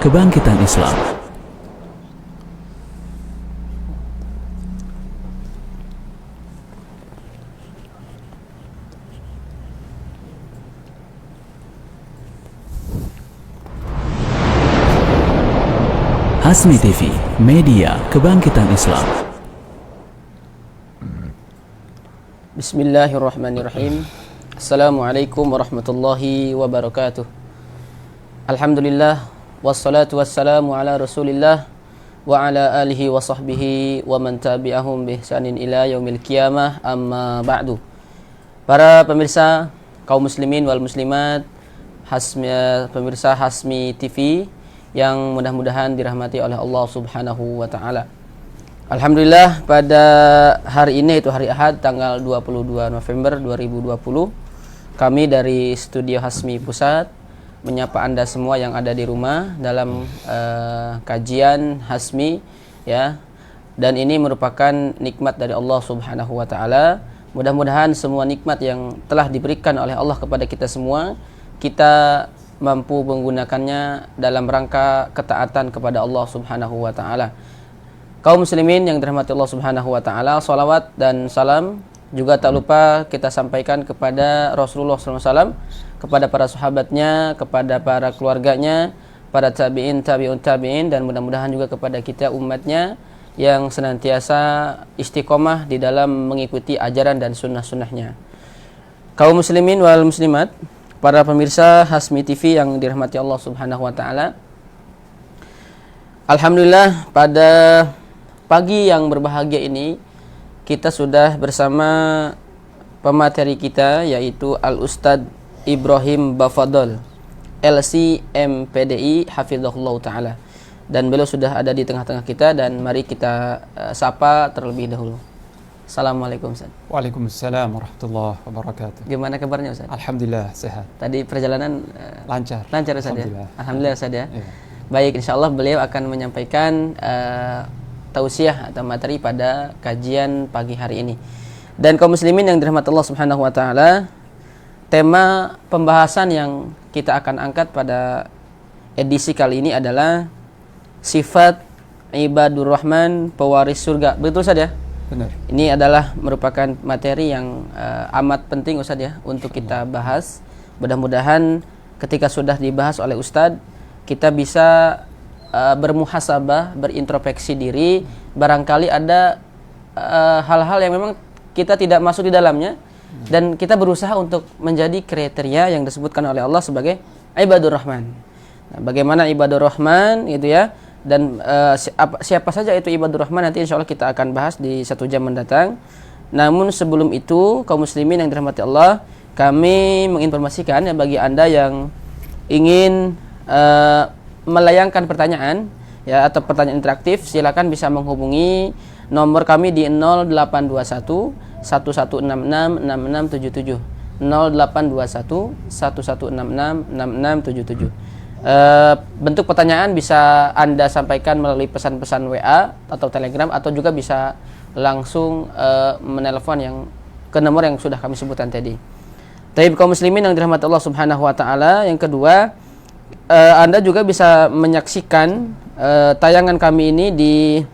Kebangkitan Islam. Hasmi TV, media kebangkitan Islam. Bismillahirrahmanirrahim. Assalamualaikum warahmatullahi wabarakatuh. Alhamdulillah, wassalatu wassalamu ala rasulillah wa ala alihi wa sahbihi wa man tabi'ahum bihsanin ila yaumil qiyamah, amma ba'du. Para pemirsa kaum muslimin wal muslimat, pemirsa Hasmi TV yang mudah-mudahan dirahmati oleh Allah Subhanahu wa taala. Alhamdulillah, pada hari ini, itu hari Ahad tanggal 22 November 2020, kami dari Studio Hasmi Pusat menyapa Anda semua yang ada di rumah dalam kajian Hasmi, ya. Dan ini merupakan nikmat dari Allah Subhanahu wa taala. Mudah-mudahan semua nikmat yang telah diberikan oleh Allah kepada kita semua, kita mampu menggunakannya dalam rangka ketaatan kepada Allah Subhanahu wa taala. Kaum muslimin yang dirahmati Allah Subhanahu wa taala, salawat dan salam juga tak lupa kita sampaikan kepada Rasulullah SAW, kepada para sahabatnya, kepada para keluarganya, para tabi'in, tabi'un tabi'in, dan mudah-mudahan juga kepada kita umatnya yang senantiasa istiqomah di dalam mengikuti ajaran dan sunnah-sunnahnya. Kaum muslimin wal muslimat, para pemirsa Hasmi TV yang dirahmati Allah Subhanahu wa taala. Alhamdulillah, pada pagi yang berbahagia ini kita sudah bersama pemateri kita, yaitu Al-Ustadz Ibrahim Bafadol, LC MPDI Hafizahullah taala. Dan beliau sudah ada di tengah-tengah kita, dan mari kita sapa terlebih dahulu. Assalamualaikum Ustaz. Waalaikumsalam warahmatullahi wabarakatuh. Gimana kabarnya Ustaz? Alhamdulillah sehat. Tadi perjalanan lancar. Lancar Ustaz ya? Alhamdulillah. Alhamdulillah Ustaz ya. Iya. Baik, insyaallah beliau akan menyampaikan tausiah atau materi pada kajian pagi hari ini. Dan kaum muslimin yang dirahmati Allah Subhanahu wa taala, tema pembahasan yang kita akan angkat pada edisi kali ini adalah sifat ibadur rahman, pewaris surga. Betul Ustaz ya? Benar. Ini adalah merupakan materi yang amat penting Ustaz ya untuk kita bahas. Mudah-mudahan ketika sudah dibahas oleh Ustadz, kita bisa bermuhasabah, berintrospeksi diri. Barangkali ada hal-hal yang memang kita tidak masuk di dalamnya, dan kita berusaha untuk menjadi kriteria yang disebutkan oleh Allah sebagai ibadur rahman. Nah, bagaimana ibadur rahman gitu ya, dan siapa saja itu ibadur rahman, nanti insya Allah kita akan bahas di 1 jam mendatang. Namun sebelum itu, kaum muslimin yang dirahmati Allah, kami menginformasikan ya, bagi Anda yang ingin melayangkan pertanyaan ya, atau pertanyaan interaktif, silakan bisa menghubungi nomor kami di 0821 1166 6677, 0821 1166 6677. Bentuk pertanyaan bisa Anda sampaikan melalui pesan-pesan WA atau Telegram, atau juga bisa langsung menelpon yang ke nomor yang sudah kami sebutkan tadi. Tapi kaum muslimin yang dirahmati Allah Subhanahu wa taala, yang kedua, Anda juga bisa menyaksikan tayangan kami ini di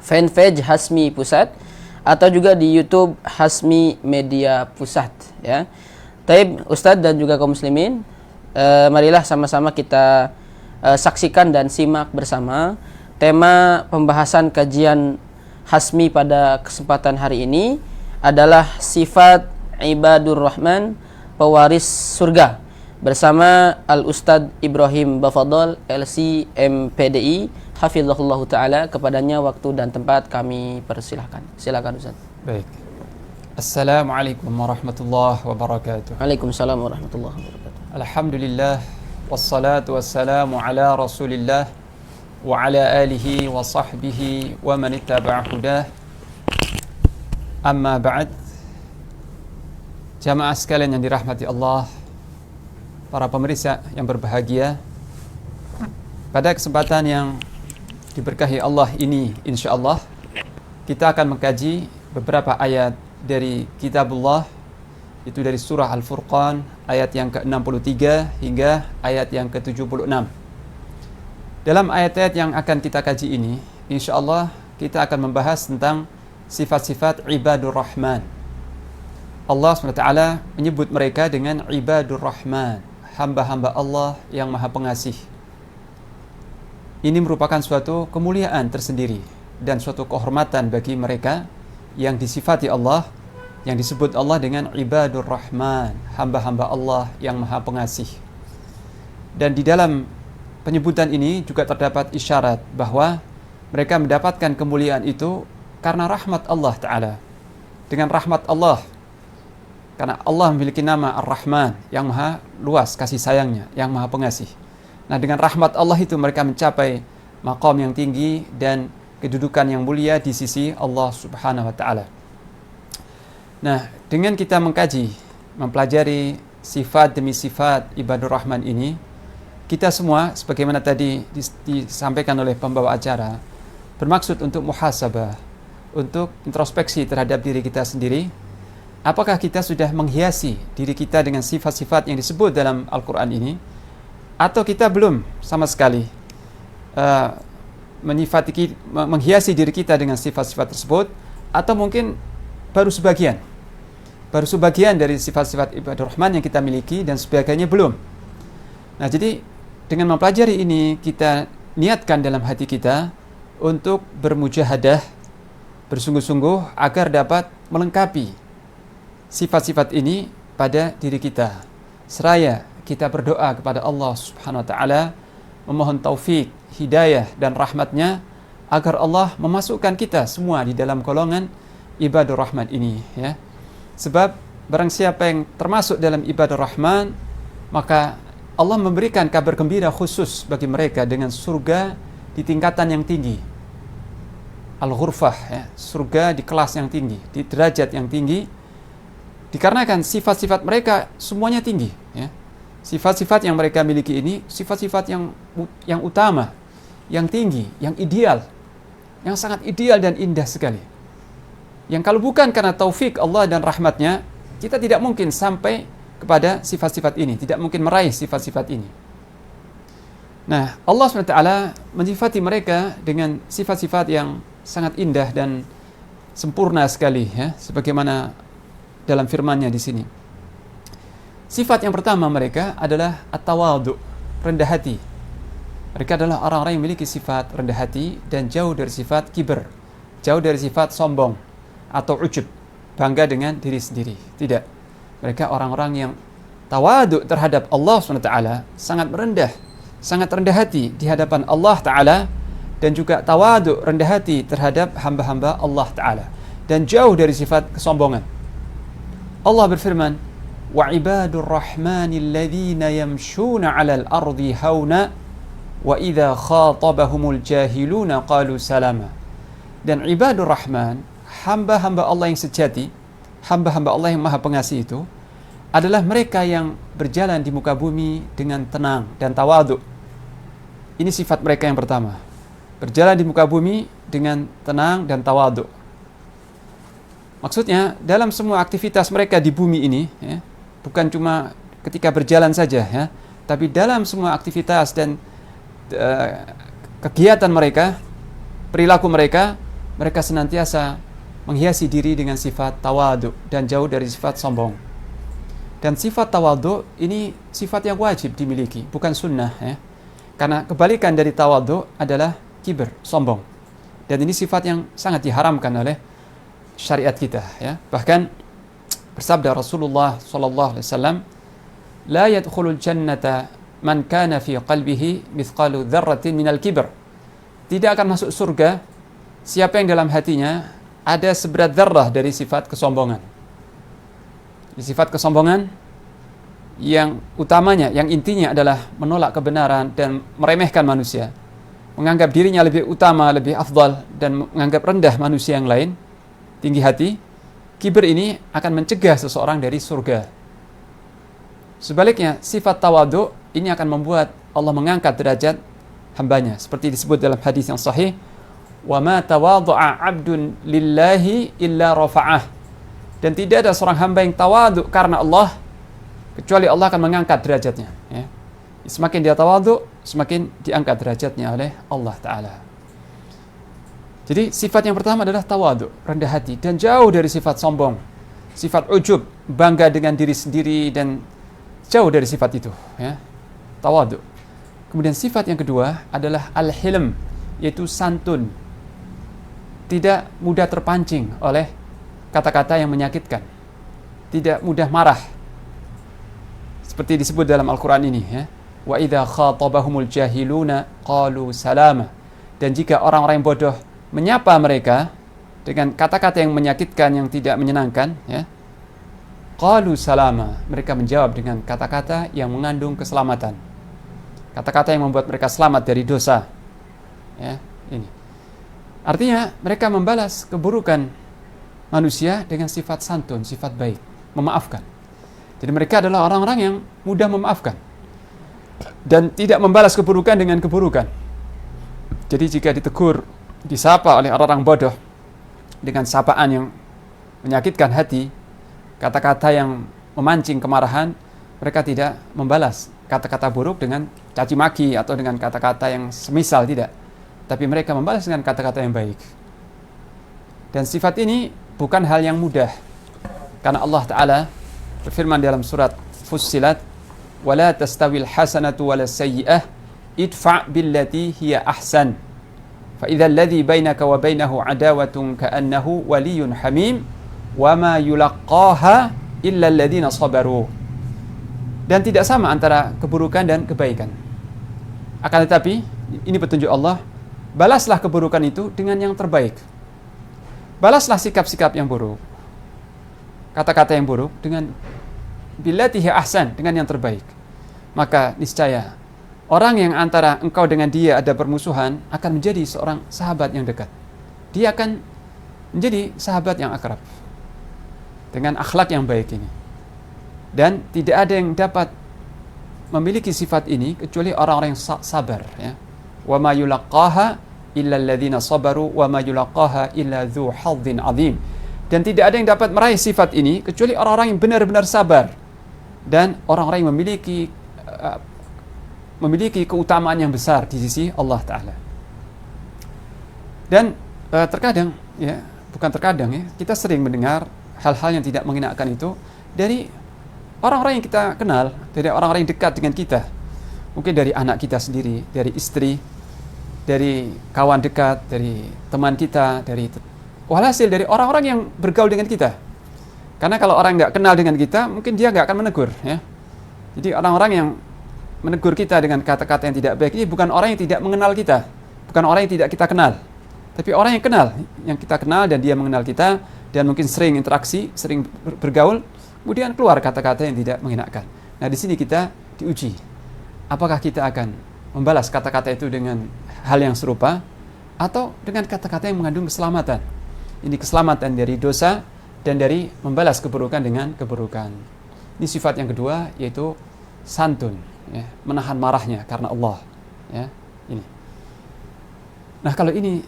fanpage Hasmi Pusat, atau juga di YouTube Hasmi Media Pusat ya. Taib Ustadz dan juga kaum muslimin, marilah sama-sama kita saksikan dan simak bersama tema pembahasan kajian Hasmi pada kesempatan hari ini adalah sifat ibadur rahman, pewaris surga, bersama Al-Ustadz Ibrahim Bafadol, LC MPDI Hafizahullah taala. Kepadanya waktu dan tempat kami persilahkan. Silakan Ustaz. Baik. Assalamualaikum warahmatullahi wabarakatuh. Waalaikumsalam warahmatullahi wabarakatuh. Alhamdulillah, wassalatu wassalamu ala rasulillah wa ala alihi wa sahbihi wa man ittaba'a hudah. Amma ba'd. Jamaah sekalian yang dirahmati Allah, para pemirsa yang berbahagia, pada kesempatan yang diberkahi Allah ini, insyaallah kita akan mengkaji beberapa ayat dari kitabullah, itu dari surah Al-Furqan ayat yang ke-63 hingga ayat yang ke-76. Dalam ayat-ayat yang akan kita kaji ini, insya Allah kita akan membahas tentang sifat-sifat ibadur rahman. Allah SWT menyebut mereka dengan ibadur rahman, hamba-hamba Allah yang maha pengasih. Ini merupakan suatu kemuliaan tersendiri dan suatu kehormatan bagi mereka yang disifati Allah, yang disebut Allah dengan ibadur rahman, hamba-hamba Allah yang maha pengasih. Dan di dalam penyebutan ini juga terdapat isyarat bahwa mereka mendapatkan kemuliaan itu karena rahmat Allah Ta'ala. Dengan rahmat Allah, karena Allah memiliki nama Ar-Rahman, yang maha luas kasih sayangnya, yang maha pengasih. Nah, dengan rahmat Allah itu mereka mencapai maqam yang tinggi dan kedudukan yang mulia di sisi Allah Subhanahu wa Ta'ala. Nah, dengan kita mengkaji, mempelajari sifat demi sifat ibadur rahman ini, kita semua sebagaimana tadi disampaikan oleh pembawa acara, bermaksud untuk muhasabah, untuk introspeksi terhadap diri kita sendiri. Apakah kita sudah menghiasi diri kita dengan sifat-sifat yang disebut dalam Al-Quran ini, atau kita belum sama sekali menghiasi diri kita dengan sifat-sifat tersebut, atau mungkin baru sebagian dari sifat-sifat ibadur rahman yang kita miliki dan sebagainya belum. Nah, jadi dengan mempelajari ini, kita niatkan dalam hati kita untuk bermujahadah, bersungguh-sungguh agar dapat melengkapi sifat-sifat ini pada diri kita. Seraya kita berdoa kepada Allah Subhanahu wa Ta'ala, memohon taufik, hidayah dan rahmatnya, agar Allah memasukkan kita semua di dalam golongan ibadur rahman ini, ya. Sebab barang siapa yang termasuk dalam ibadur rahman, maka Allah memberikan kabar gembira khusus bagi mereka dengan surga di tingkatan yang tinggi, al-ghurfah, ya, surga di kelas yang tinggi, di derajat yang tinggi, dikarenakan sifat-sifat mereka semuanya tinggi, ya. Sifat-sifat yang mereka miliki ini sifat-sifat yang utama, yang tinggi, yang ideal, yang sangat ideal dan indah sekali, yang kalau bukan karena taufik Allah dan rahmatnya, kita tidak mungkin sampai kepada sifat-sifat ini, tidak mungkin meraih sifat-sifat ini. Nah, Allah SWT menyifati mereka dengan sifat-sifat yang sangat indah dan sempurna sekali, ya, sebagaimana dalam firman-Nya di sini. Sifat yang pertama mereka adalah at-tawadhu, rendah hati. Mereka adalah orang-orang yang memiliki sifat rendah hati dan jauh dari sifat kibr, jauh dari sifat sombong atau ujub, bangga dengan diri sendiri. Tidak. Mereka orang-orang yang tawadhu terhadap Allah SWT, sangat rendah hati di hadapan Allah Ta'ala, dan juga tawadhu, rendah hati terhadap hamba-hamba Allah Ta'ala, dan jauh dari sifat kesombongan. Allah berfirman, wa ibadur rahmanil ladzina yamshuna 'alal ardi hauna wa idza khatabahumul jahiluna qalu salama. Dan ibadur rahman, hamba-hamba Allah yang sejati, hamba-hamba Allah yang maha pengasih itu adalah mereka yang berjalan di muka bumi dengan tenang dan tawadhu. Ini sifat mereka yang pertama, berjalan di muka bumi dengan tenang dan tawadhu. Maksudnya dalam semua aktivitas mereka di bumi ini, ya, bukan cuma ketika berjalan saja, ya, tapi dalam semua aktivitas dan kegiatan mereka, perilaku mereka, mereka senantiasa menghiasi diri dengan sifat tawadhu dan jauh dari sifat sombong. Dan sifat tawadhu ini sifat yang wajib dimiliki, bukan sunnah, ya. Karena kebalikan dari tawadhu adalah kibr, sombong. Dan ini sifat yang sangat diharamkan oleh syariat kita, ya. Bahkan bersabda Rasulullah SAW, la yadkhulul jannata man kana fi qalbihi mithqalu dzarratin minal kibr. Tidak akan masuk surga siapa yang dalam hatinya ada seberat dzarrah dari sifat kesombongan. Sifat kesombongan yang utamanya, yang intinya adalah menolak kebenaran dan meremehkan manusia, menganggap dirinya lebih utama, lebih afdal, dan menganggap rendah manusia yang lain, tinggi hati. Kibir ini akan mencegah seseorang dari surga. Sebaliknya, sifat tawadhu ini akan membuat Allah mengangkat derajat hambanya, seperti disebut dalam hadis yang sahih, wa ma tawadhu'a 'abdun lillahi illa rafa'ah. Dan tidak ada seorang hamba yang tawadhu karena Allah kecuali Allah akan mengangkat derajatnya, ya. Semakin dia tawadhu, semakin diangkat derajatnya oleh Allah Ta'ala. Jadi sifat yang pertama adalah tawadhu, rendah hati, dan jauh dari sifat sombong, sifat ujub, bangga dengan diri sendiri, dan jauh dari sifat itu, ya. Tawadhu. Kemudian sifat yang kedua adalah al-hilm, yaitu santun, tidak mudah terpancing oleh kata-kata yang menyakitkan, tidak mudah marah, seperti disebut dalam Al-Quran ini, ya. Wa idza khatabahumul jahiluna qalu salama. Dan jika orang-orang yang bodoh menyapa mereka dengan kata-kata yang menyakitkan, yang tidak menyenangkan, ya, qalu salama, mereka menjawab dengan kata-kata yang mengandung keselamatan, kata-kata yang membuat mereka selamat dari dosa, ya. Ini artinya mereka membalas keburukan manusia dengan sifat santun, sifat baik, memaafkan. Jadi mereka adalah orang-orang yang mudah memaafkan dan tidak membalas keburukan dengan keburukan. Jadi jika ditegur, disapa oleh orang-orang bodoh dengan sapaan yang menyakitkan hati, kata-kata yang memancing kemarahan, mereka tidak membalas kata-kata buruk dengan caci maki atau dengan kata-kata yang semisal, tidak. Tapi mereka membalas dengan kata-kata yang baik. Dan sifat ini bukan hal yang mudah, karena Allah Ta'ala berfirman dalam surat Fussilat, وَلَا تَسْتَوِي الْحَسَنَةُ وَلَا السَّيِّئَةُ idfa' billati hiya ahsan fa idzal ladzi bainaka wa bainahu adawatun ka'annahu waliyyun hamim wa ma yulaqqaha illa alladziina sabaru. Dan tidak sama antara keburukan dan kebaikan. Akan tetapi ini petunjuk Allah, balaslah keburukan itu dengan yang terbaik. Balaslah sikap-sikap yang buruk, kata-kata yang buruk dengan billati hiya ahsan, dengan yang terbaik. Maka niscaya orang yang antara engkau dengan dia ada permusuhan akan menjadi seorang sahabat yang dekat. Dia akan menjadi sahabat yang akrab dengan akhlak yang baik ini. Dan tidak ada yang dapat memiliki sifat ini kecuali orang-orang yang sabar, ya. Wa ma yulaqqaha illa alladziina sabaru wa ma yulaqqaha illa dzu hadzin 'adzim. Dan tidak ada yang dapat meraih sifat ini kecuali orang-orang yang benar-benar sabar dan orang-orang yang memiliki keutamaan yang besar di sisi Allah Ta'ala. Dan terkadang, ya, bukan terkadang, ya, kita sering mendengar hal-hal yang tidak mengenakan itu dari orang-orang yang kita kenal, dari orang-orang yang dekat dengan kita. Mungkin dari anak kita sendiri, dari istri, dari kawan dekat, dari teman kita, walhasil dari orang-orang yang bergaul dengan kita. Karena kalau orang nggak kenal dengan kita, mungkin dia nggak akan menegur, ya. Jadi orang-orang yang menegur kita dengan kata-kata yang tidak baik ini bukan orang yang tidak mengenal kita, bukan orang yang tidak kita kenal, tapi orang yang kenal, yang kita kenal dan dia mengenal kita dan mungkin sering interaksi, sering bergaul, kemudian keluar kata-kata yang tidak mengenakan. Nah, di sini kita diuji, apakah kita akan membalas kata-kata itu dengan hal yang serupa atau dengan kata-kata yang mengandung keselamatan. Ini keselamatan dari dosa dan dari membalas keburukan dengan keburukan. Ini sifat yang kedua, yaitu santun, ya, menahan marahnya karena Allah, ya, ini. Nah, kalau ini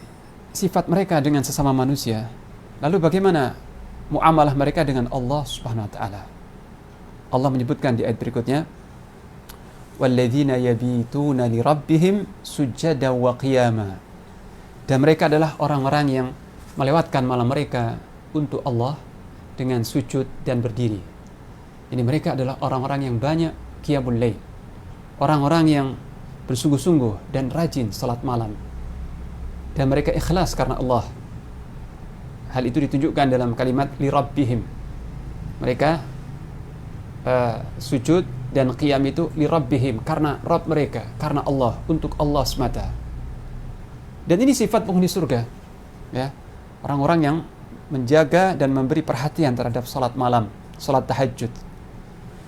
sifat mereka dengan sesama manusia, lalu bagaimana muamalah mereka dengan Allah Subhanahu wa taala? Allah menyebutkan di ayat berikutnya, walladzina yabituna li rabbihim sujada wa qiyama. Dan mereka adalah orang-orang yang melewatkan malam mereka untuk Allah dengan sujud dan berdiri. Ini mereka adalah orang-orang yang banyak qiyamul lail, orang-orang yang bersungguh-sungguh dan rajin salat malam, dan mereka ikhlas karena Allah. Hal itu ditunjukkan dalam kalimat li rabbihim. Mereka sujud dan qiyam itu li rabbihim, karena Rabb mereka, karena Allah, untuk Allah semata. Dan ini sifat penghuni surga, ya, orang-orang yang menjaga dan memberi perhatian terhadap salat malam, salat tahajud.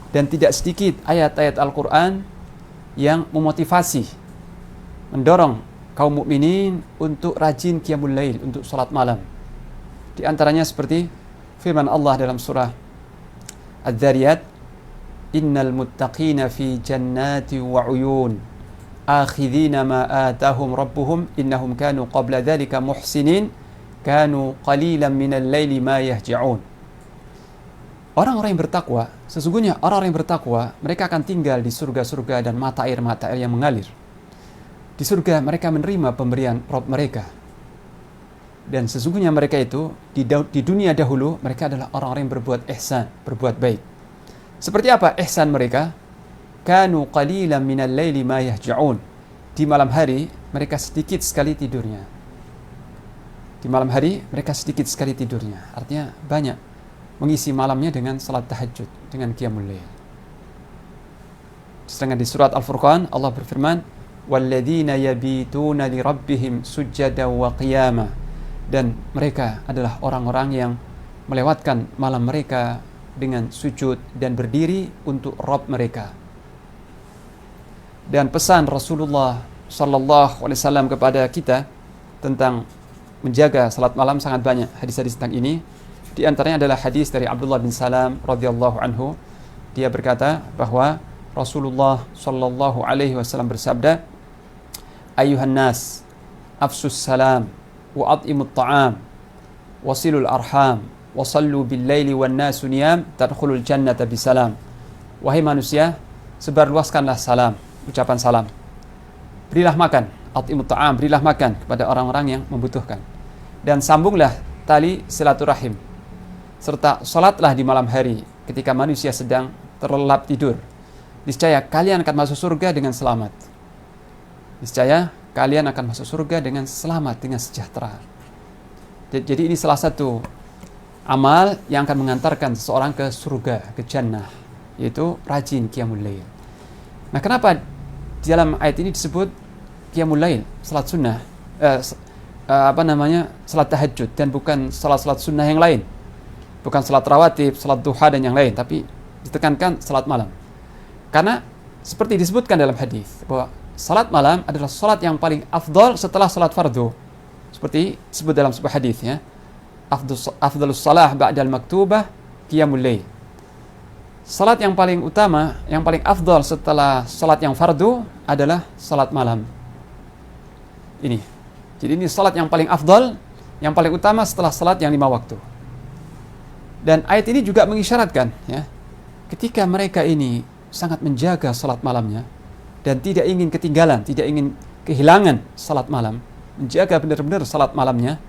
Dan tidak sedikit ayat-ayat Al-Quran yang memotivasi, mendorong kaum mukminin untuk rajin qiyamul lail, untuk salat malam. Di antaranya seperti firman Allah dalam surah Adz-Dzariyat, innal muttaqina fi jannati wa uyun akhidhina ma atahum rabbuhum innahum kanu qabla dhalika muhsinin kanu qalilan minal laili ma yahja'un. orang-orang yang bertakwa, sesungguhnya orang-orang yang bertakwa, mereka akan tinggal di surga-surga dan mata air yang mengalir. Di surga mereka menerima pemberian Rabb mereka. Dan sesungguhnya mereka itu di dunia dahulu mereka adalah orang-orang yang berbuat ihsan, berbuat baik. Seperti apa ihsan mereka? Kanu qalilan minal laili ma yahja'un. Di malam hari mereka sedikit sekali tidurnya. Di malam hari mereka sedikit sekali tidurnya. Artinya banyak mengisi malamnya dengan salat tahajud, dengan qiyamul lail. Sedangkan di surat Al-Furqan Allah berfirman, "Walladzina yabituna li rabbihim sujjadan wa qiyama." Dan mereka adalah orang-orang yang melewatkan malam mereka dengan sujud dan berdiri untuk Rabb mereka. Dan pesan Rasulullah sallallahu alaihi wasallam kepada kita tentang menjaga salat malam sangat banyak hadis-hadis tentang ini. Di antaranya adalah hadis dari Abdullah bin Salam radhiyallahu anhu. Dia berkata bahwa Rasulullah sallallahu alaihi wasallam bersabda, "Ayuhan nas, afsus salam wa at'imut ta'am, wasilul arham, wa sallu bil laili wan nasu niyam, tadkhulul jannata bisalam." Wahai manusia, sebarluaskanlah salam, ucapan salam. Berilah makan, at'imut ta'am, berilah makan kepada orang-orang yang membutuhkan. Dan sambunglah tali silaturahim. Serta salatlah di malam hari ketika manusia sedang terlelap tidur. Niscaya kalian akan masuk surga dengan selamat. Niscaya kalian akan masuk surga dengan selamat, dengan sejahtera. Jadi ini salah satu amal yang akan mengantarkan seseorang ke surga, ke jannah, yaitu rajin qiyamul lail. Nah, kenapa di dalam ayat ini disebut qiyamul lail, salat sunnah, salat tahajud, dan bukan salat-salat sunnah yang lain, bukan salat rawatib, salat duha dan yang lain, tapi ditekankan salat malam. Karena seperti disebutkan dalam hadis bahwa salat malam adalah salat yang paling afdal setelah salat fardu. Seperti disebut dalam sebuah hadis, ya, afdalus salah ba'dal maktubah qiyamul lail. Salat yang paling utama, yang paling afdal setelah salat yang fardu adalah salat malam. Ini. Jadi ini salat yang paling afdal, yang paling utama setelah salat yang 5 waktu. Dan ayat ini juga mengisyaratkan, ya, ketika mereka ini sangat menjaga salat malamnya dan tidak ingin ketinggalan, tidak ingin kehilangan salat malam, menjaga benar-benar salat malamnya,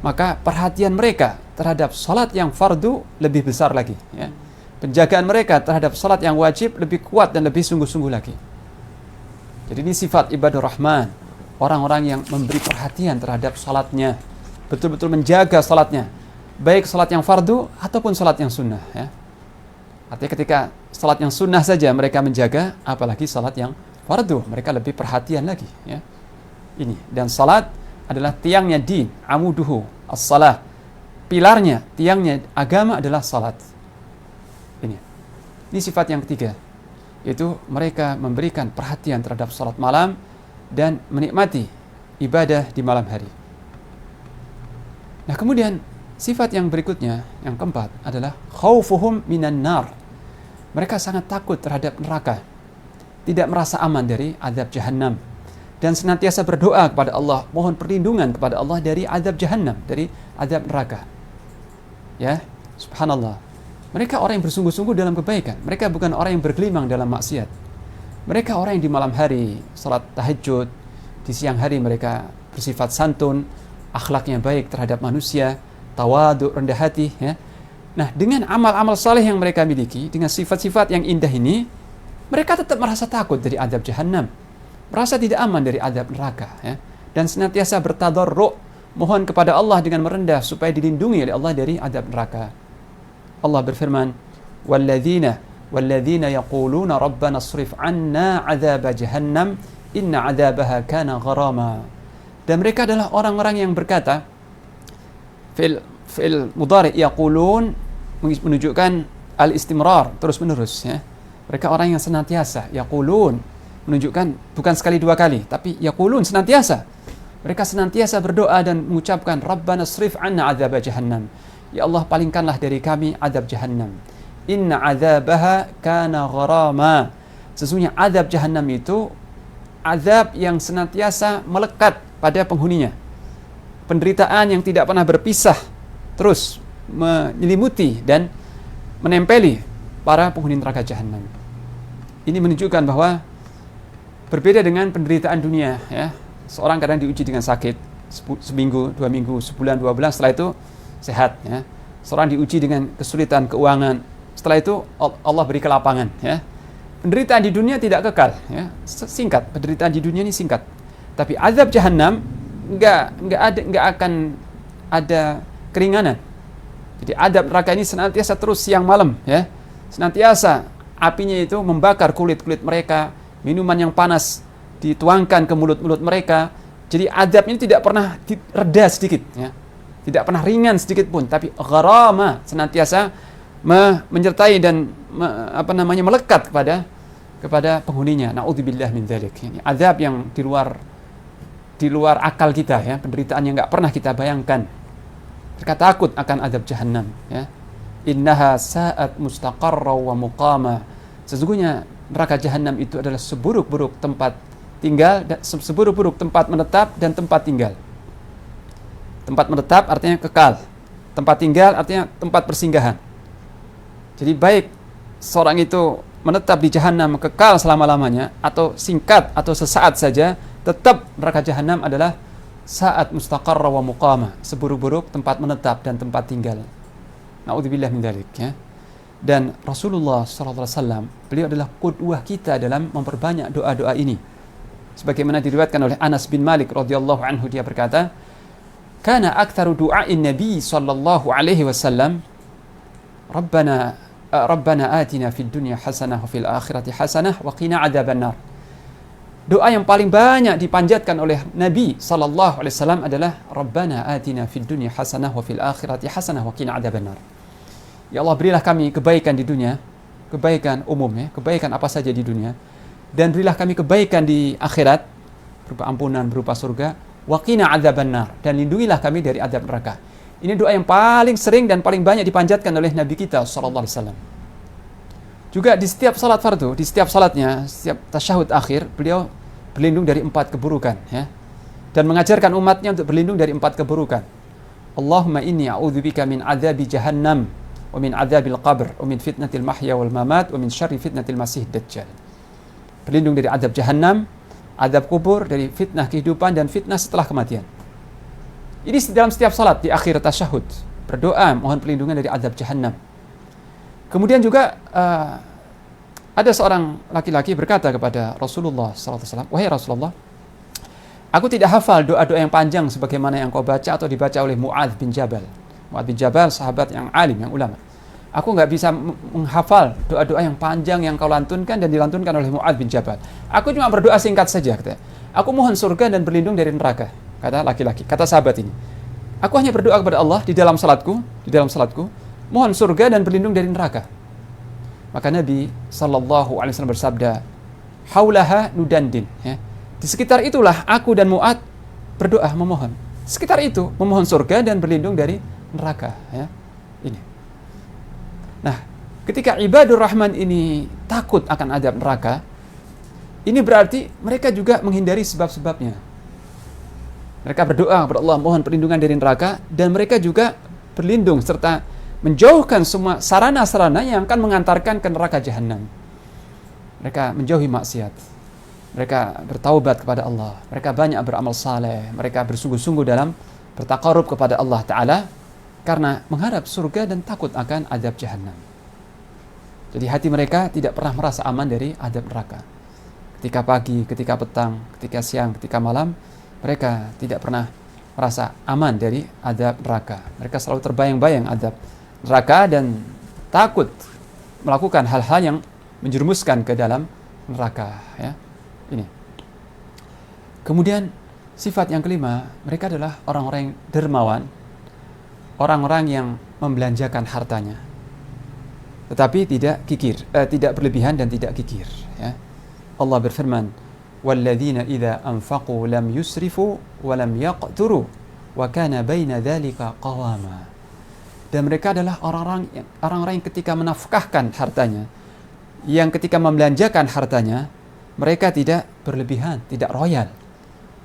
maka perhatian mereka terhadap salat yang fardu lebih besar lagi, ya. Penjagaan mereka terhadap salat yang wajib lebih kuat dan lebih sungguh-sungguh lagi. Jadi ini sifat ibadur rahman, orang-orang yang memberi perhatian terhadap salatnya, betul-betul menjaga salatnya, baik salat yang fardu ataupun salat yang sunnah, ya. Artinya ketika salat yang sunnah saja mereka menjaga, apalagi salat yang fardu, mereka lebih perhatian lagi, ya. Ini, dan salat adalah tiangnya din, amuduhu as-salah. Pilarnya, tiangnya agama adalah salat. Ini sifat yang ketiga, yaitu mereka memberikan perhatian terhadap salat malam dan menikmati ibadah di malam hari. Nah, kemudian sifat yang berikutnya, yang keempat, adalah khaufuhum minan nar. Mereka sangat takut terhadap neraka, tidak merasa aman dari azab jahannam, dan senantiasa berdoa kepada Allah, mohon perlindungan kepada Allah dari azab jahannam, dari azab neraka. Ya, subhanallah. Mereka orang yang bersungguh-sungguh dalam kebaikan. Mereka bukan orang yang bergelimang dalam maksiat. Mereka orang yang di malam hari salat tahajud, di siang hari mereka bersifat santun, akhlaknya baik terhadap manusia, tawadhu, rendah hati, ya. Nah, dengan amal-amal saleh yang mereka miliki, dengan sifat-sifat yang indah ini, mereka tetap merasa takut dari azab jahannam, merasa tidak aman dari azab neraka, ya. Dan senantiasa bertadarru', mohon kepada Allah dengan merendah supaya dilindungi oleh Allah dari azab neraka. Allah berfirman, "Walladzina yaquluna rabbana asrif 'anna 'adzab jahannam inna 'adzabaha kana gharama." Dan mereka adalah orang-orang yang berkata, fi'il mudhari' yaqulun menunjukkan al-istimrar, terus-menerus, ya. Mereka orang yang senantiasa, yaqulun menunjukkan bukan sekali dua kali, tapi yaqulun senantiasa. Mereka senantiasa berdoa dan mengucapkan, "Rabbana asrif 'anna 'adzab jahannam." Ya Allah, palingkanlah dari kami azab jahannam. Inna azabaha kana gharama. Sesungguhnya azab jahannam itu azab yang senantiasa melekat pada penghuninya. Penderitaan yang tidak pernah berpisah, terus menyelimuti dan menempeli para penghuni neraka jahanam. Ini menunjukkan bahwa berbeda dengan penderitaan dunia, ya. Seorang kadang diuji dengan sakit seminggu, 2 minggu, sebulan, 2 bulan, setelah itu sehat, ya. Seorang diuji dengan kesulitan keuangan, setelah itu Allah beri kelapangan, ya. Penderitaan di dunia tidak kekal, ya. Singkat, penderitaan di dunia ini singkat. Tapi azab jahanam nggak akan ada keringanan. Jadi azab neraka ini senantiasa terus siang malam, ya. Senantiasa apinya itu membakar kulit-kulit mereka, minuman yang panas dituangkan ke mulut-mulut mereka. Jadi azab ini tidak pernah reda sedikit, ya. Tidak pernah ringan sedikit pun, tapi gharama, senantiasa menyertai dan melekat kepada penghuninya. Na'udzubillah min dzalik. Ini azab yang di luar akal kita, ya, penderitaan yang nggak pernah kita bayangkan. Mereka takut akan azab jahanam, ya. Innaha sa'at mustaqarra wa muqama. Sesungguhnya neraka jahanam itu adalah seburuk-buruk tempat tinggal, seburuk-buruk tempat menetap dan tempat tinggal. Tempat menetap artinya kekal, tempat tinggal artinya tempat persinggahan. Jadi baik seorang itu menetap di jahanam kekal selama-lamanya, atau singkat atau sesaat saja, tetap neraka jahanam adalah saat mustaqarra wa muqama, seburuk-buruk tempat menetap dan tempat tinggal. Na'udzubillah min dzalik, ya. Dan Rasulullah SAW, beliau adalah qudwah kita dalam memperbanyak doa-doa ini. Sebagaimana diriwayatkan oleh Anas bin Malik radhiyallahu anhu, dia berkata, "Kana aktsaru du'a'in Nabi sallallahu alaihi wasallam, Rabbana atina fid dunya hasanah wa fil akhirati hasanah wa qina adzabannar." Doa yang paling banyak dipanjatkan oleh Nabi sallallahu alaihi wasallam adalah Rabbana atina fid dunya hasanah wa fil akhirati hasanah wa qina adzabannar. Ya Allah, berilah kami kebaikan di dunia, kebaikan umum, ya, kebaikan apa saja di dunia, dan berilah kami kebaikan di akhirat berupa ampunan, berupa surga, wa qina adzabannar, dan lindungilah kami dari azab neraka. Ini doa yang paling sering dan paling banyak dipanjatkan oleh Nabi kita sallallahu alaihi wasallam. Juga di setiap salat fardu, di setiap salatnya, setiap tasyahud akhir, beliau berlindung dari 4 keburukan, ya. Dan mengajarkan umatnya untuk berlindung dari 4 keburukan. Allahumma inni a'udzubika min adzabi jahannam, wa min adzabil qabr, wa min fitnatil mahya wal mamat, wa min syarri fitnatil masih dajjal. Berlindung dari azab jahannam, azab kubur, dari fitnah kehidupan dan fitnah setelah kematian. Ini dalam setiap salat di akhir tasyahud, berdoa mohon perlindungan dari azab jahannam. Kemudian juga ada seorang laki-laki berkata kepada Rasulullah SAW, "Wahai Rasulullah, aku tidak hafal doa-doa yang panjang sebagaimana yang kau baca atau dibaca oleh Mu'adz bin Jabal." Mu'adz bin Jabal, sahabat yang alim, yang ulama. Aku nggak bisa menghafal doa-doa yang panjang yang kau lantunkan dan dilantunkan oleh Mu'adz bin Jabal. Aku cuma berdoa singkat saja, katanya. Aku mohon surga dan berlindung dari neraka, kata laki-laki, kata sahabat ini. Aku hanya berdoa kepada Allah di dalam salatku, mohon surga dan berlindung dari neraka. Maka Nabi SAW bersabda, "Haulaha nudandin." Ya. Di sekitar itulah aku dan Mu'adz berdoa memohon. Sekitar itu memohon surga dan berlindung dari neraka. Ya. Ini. Nah, ketika ibadur rahman ini takut akan azab neraka, ini berarti mereka juga menghindari sebab-sebabnya. Mereka berdoa kepada Allah mohon perlindungan dari neraka, dan mereka juga berlindung serta menjauhkan semua sarana-sarana yang akan mengantarkan ke neraka jahanam. Mereka menjauhi maksiat. Mereka bertaubat kepada Allah. Mereka banyak beramal saleh. Mereka bersungguh-sungguh dalam bertaqarrub kepada Allah Ta'ala karena mengharap surga dan takut akan azab jahanam. Jadi hati mereka tidak pernah merasa aman dari azab neraka. Ketika pagi, ketika petang, ketika siang, ketika malam, mereka tidak pernah merasa aman dari azab neraka. Mereka selalu terbayang-bayang azab neraka dan takut melakukan hal-hal yang menjerumuskan ke dalam neraka. Ya. Ini. Kemudian sifat yang kelima, mereka adalah orang-orang yang dermawan, orang-orang yang membelanjakan hartanya, tetapi tidak kikir, tidak berlebihan dan tidak kikir. Ya. Allah berfirman, "Walladzina idza anfaqu lam yusrifu wa lam yaqturu wa kana baina dzalika qawama." Dan mereka adalah orang-orang yang ketika menafkahkan hartanya, yang ketika membelanjakan hartanya, mereka tidak berlebihan, tidak royal.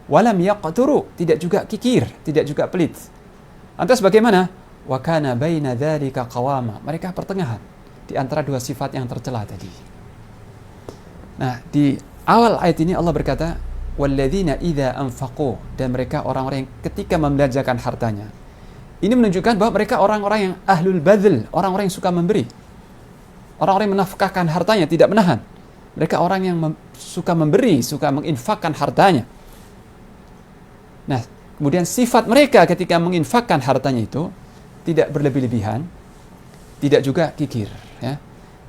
Walam yaqturu, tidak juga kikir, tidak juga pelit. Lantas bagaimana? Wa kana baina dzalika qawama. Mereka pertengahan. di antara dua sifat yang tercela tadi. Nah, di awal ayat ini Allah berkata, walladzina idza anfaqu, dan mereka orang-orang yang ketika membelanjakan hartanya. Ini menunjukkan bahwa mereka orang-orang yang ahlul badl, orang-orang yang suka memberi. Orang-orang yang menafkahkan hartanya, tidak menahan. Mereka orang yang suka memberi, suka menginfakkan hartanya. Nah, kemudian sifat mereka ketika menginfakkan hartanya itu tidak berlebih-lebihan, tidak juga kikir, ya.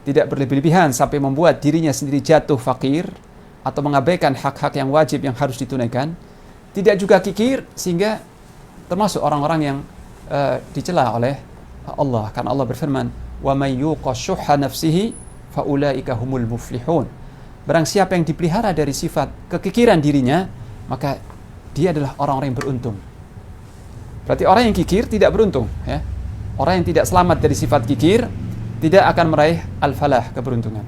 Tidak berlebih-lebihan sampai membuat dirinya sendiri jatuh fakir atau mengabaikan hak-hak yang wajib yang harus ditunaikan. Tidak juga kikir sehingga termasuk orang-orang yang dicela oleh Allah, karena Allah berfirman, wa may yuqa syuhha nafsihi fa ulaika humul muflihun. Barang siapa yang dipelihara dari sifat kekikiran dirinya, maka dia adalah orang-orang yang beruntung. Berarti orang yang kikir tidak beruntung, ya. Orang yang tidak selamat dari sifat kikir tidak akan meraih al-falah, keberuntungan.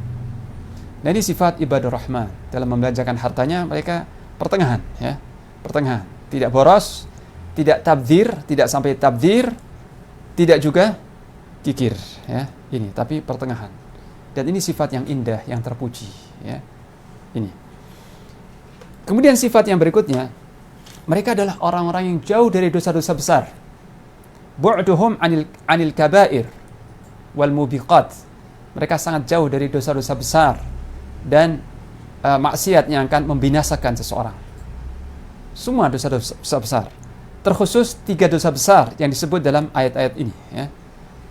Nah, ini sifat ibadur rahman. Dalam membelanjakan hartanya mereka pertengahan, ya. Pertengahan, tidak boros, tidak tabdzir, tidak sampai tabdzir, tidak juga kikir, ya. Ini tapi pertengahan. Dan ini sifat yang indah, yang terpuji, ya. Ini. Kemudian sifat yang berikutnya, mereka adalah orang-orang yang jauh dari dosa-dosa besar. Bu'duhum anil kabair wal mubiqat. Mereka sangat jauh dari dosa-dosa besar dan maksiat yang akan membinasakan seseorang. Semua dosa-dosa besar. Terkhusus 3 dosa besar yang disebut dalam ayat-ayat ini, ya.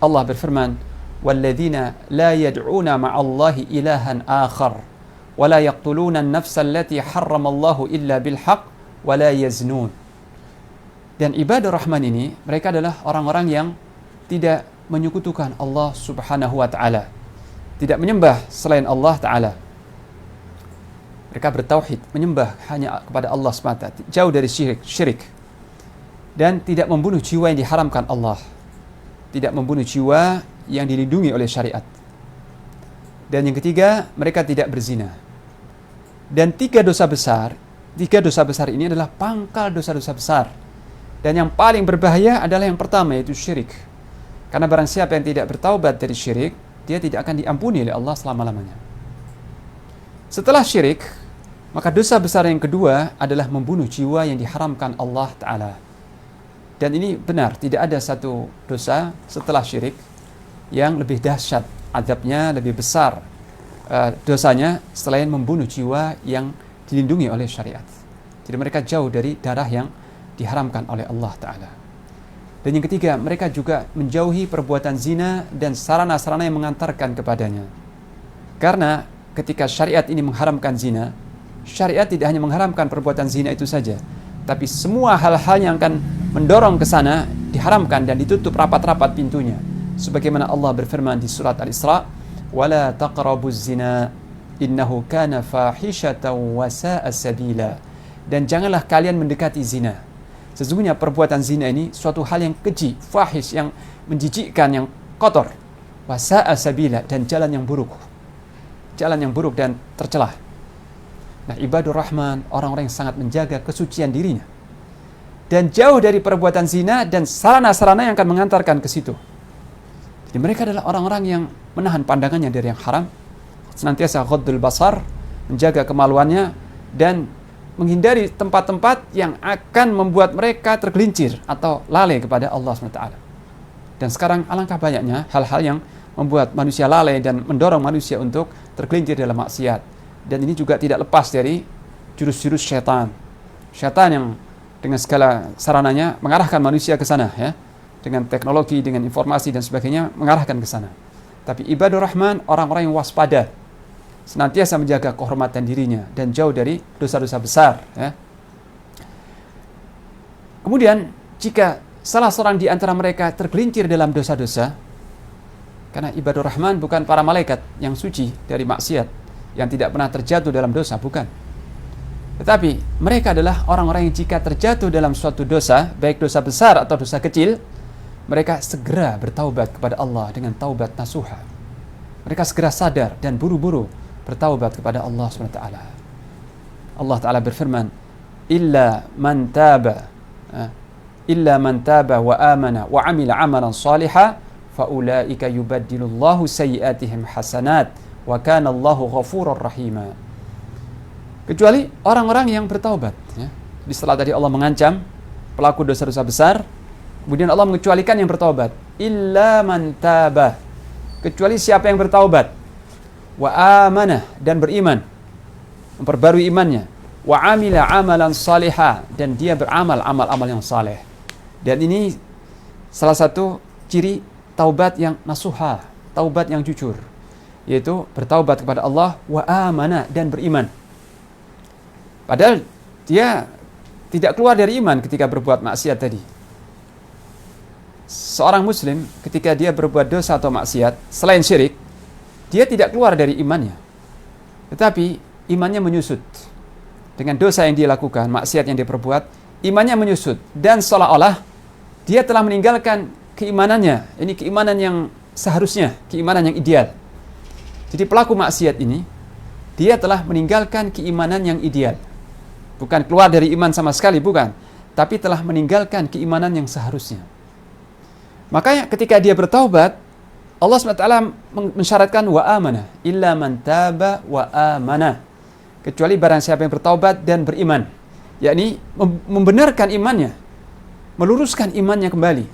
Allah berfirman, walladzina la yad'una ma'allahi ilahan akhar wa la yaqtuluna an-nafsa allati harramallahu illa bil haqq wa la yaznun. Dan ibadur rahman ini, mereka adalah orang-orang yang tidak menyekutukan Allah Subhanahu wa taala, tidak menyembah selain Allah taala. Mereka bertauhid, menyembah hanya kepada Allah semata, jauh dari syirik. Dan tidak membunuh jiwa yang diharamkan Allah, tidak membunuh jiwa yang dilindungi oleh syariat. Dan yang ketiga, mereka tidak berzina. Dan 3 dosa besar ini adalah pangkal dosa-dosa besar. Dan yang paling berbahaya adalah yang pertama, yaitu syirik. Karena barang siapa yang tidak bertaubat dari syirik, dia tidak akan diampuni oleh Allah selama-lamanya. Setelah syirik, maka dosa besar yang kedua adalah membunuh jiwa yang diharamkan Allah Ta'ala. Dan ini benar, tidak ada satu dosa setelah syirik yang lebih dahsyat azabnya, lebih besar dosanya selain membunuh jiwa yang dilindungi oleh syariat. Jadi mereka jauh dari darah yang diharamkan oleh Allah Ta'ala. Dan yang ketiga, mereka juga menjauhi perbuatan zina dan sarana-sarana yang mengantarkan kepadanya. Karena ketika syariat ini mengharamkan zina, syariat tidak hanya mengharamkan perbuatan zina itu saja, tapi semua hal-hal yang akan mendorong ke sana diharamkan dan ditutup rapat-rapat pintunya. Sebagaimana Allah berfirman di surat Al-Isra, "Wala taqrabuz zina innahu kana fahishatan wa sa'a sabila." Dan janganlah kalian mendekati zina. Sesungguhnya perbuatan zina ini suatu hal yang keji, fahish, yang menjijikkan, yang kotor. Wa sa'a sabila, dan jalan yang buruk. Jalan yang buruk dan tercelah. Nah, ibadur rahman, orang-orang yang sangat menjaga kesucian dirinya dan jauh dari perbuatan zina dan sarana-sarana yang akan mengantarkan ke situ. Jadi mereka adalah orang-orang yang menahan pandangannya dari yang haram, senantiasa ghaddul basar, menjaga kemaluannya, dan menghindari tempat-tempat yang akan membuat mereka tergelincir atau lalai kepada Allah SWT. Dan sekarang alangkah banyaknya hal-hal yang membuat manusia lalai dan mendorong manusia untuk tergelincir dalam maksiat. Dan ini juga tidak lepas dari jurus-jurus syaitan. Syaitan yang dengan segala sarananya mengarahkan manusia ke sana, ya. Dengan teknologi, dengan informasi dan sebagainya, mengarahkan ke sana. Tapi ibadur rahman, orang-orang yang waspada, senantiasa menjaga kehormatan dirinya dan jauh dari dosa-dosa besar, ya. Kemudian jika salah seorang di antara mereka tergelincir dalam dosa-dosa, karena ibadur rahman bukan para malaikat yang suci dari maksiat, yang tidak pernah terjatuh dalam dosa, bukan. Tetapi mereka adalah orang-orang yang jika terjatuh dalam suatu dosa, baik dosa besar atau dosa kecil, mereka segera bertaubat kepada Allah dengan taubat nasuha. Mereka segera sadar dan buru-buru bertaubat kepada Allah SWT. Allah Ta'ala berfirman, illa man taba wa amana wa amila amalan salihah faulaika yubaddilullahu sayyi'atihim hasanat wa kana Allahu ghafurur rahima. Kecuali orang-orang yang bertaubat, ya. Di setelah tadi Allah mengancam pelaku dosa-dosa besar, kemudian Allah mengecualikan yang bertaubat. Illa man taba, kecuali siapa yang bertaubat, wa amanah, dan beriman, memperbarui imannya, wa amila amalan salihah, dan dia beramal amal-amal yang saleh. Dan ini salah satu ciri taubat yang nasuha, taubat yang jujur, yaitu bertaubat kepada Allah, wa amana, dan beriman. Padahal dia tidak keluar dari iman ketika berbuat maksiat tadi. Seorang muslim ketika dia berbuat dosa atau maksiat selain syirik, dia tidak keluar dari imannya, tetapi imannya menyusut. Dengan dosa yang dia lakukan, maksiat yang dia perbuat, imannya menyusut, dan seolah-olah dia telah meninggalkan keimanannya. Ini keimanan yang seharusnya, keimanan yang ideal. Jadi pelaku maksiat ini, dia telah meninggalkan keimanan yang ideal. Bukan keluar dari iman sama sekali, bukan. Tapi telah meninggalkan keimanan yang seharusnya. Makanya ketika dia bertaubat, Allah SWT mensyaratkan wa amanah, illa man taba wa amanah. Kecuali barang siapa yang bertaubat dan beriman, yakni membenarkan imannya, meluruskan imannya kembali.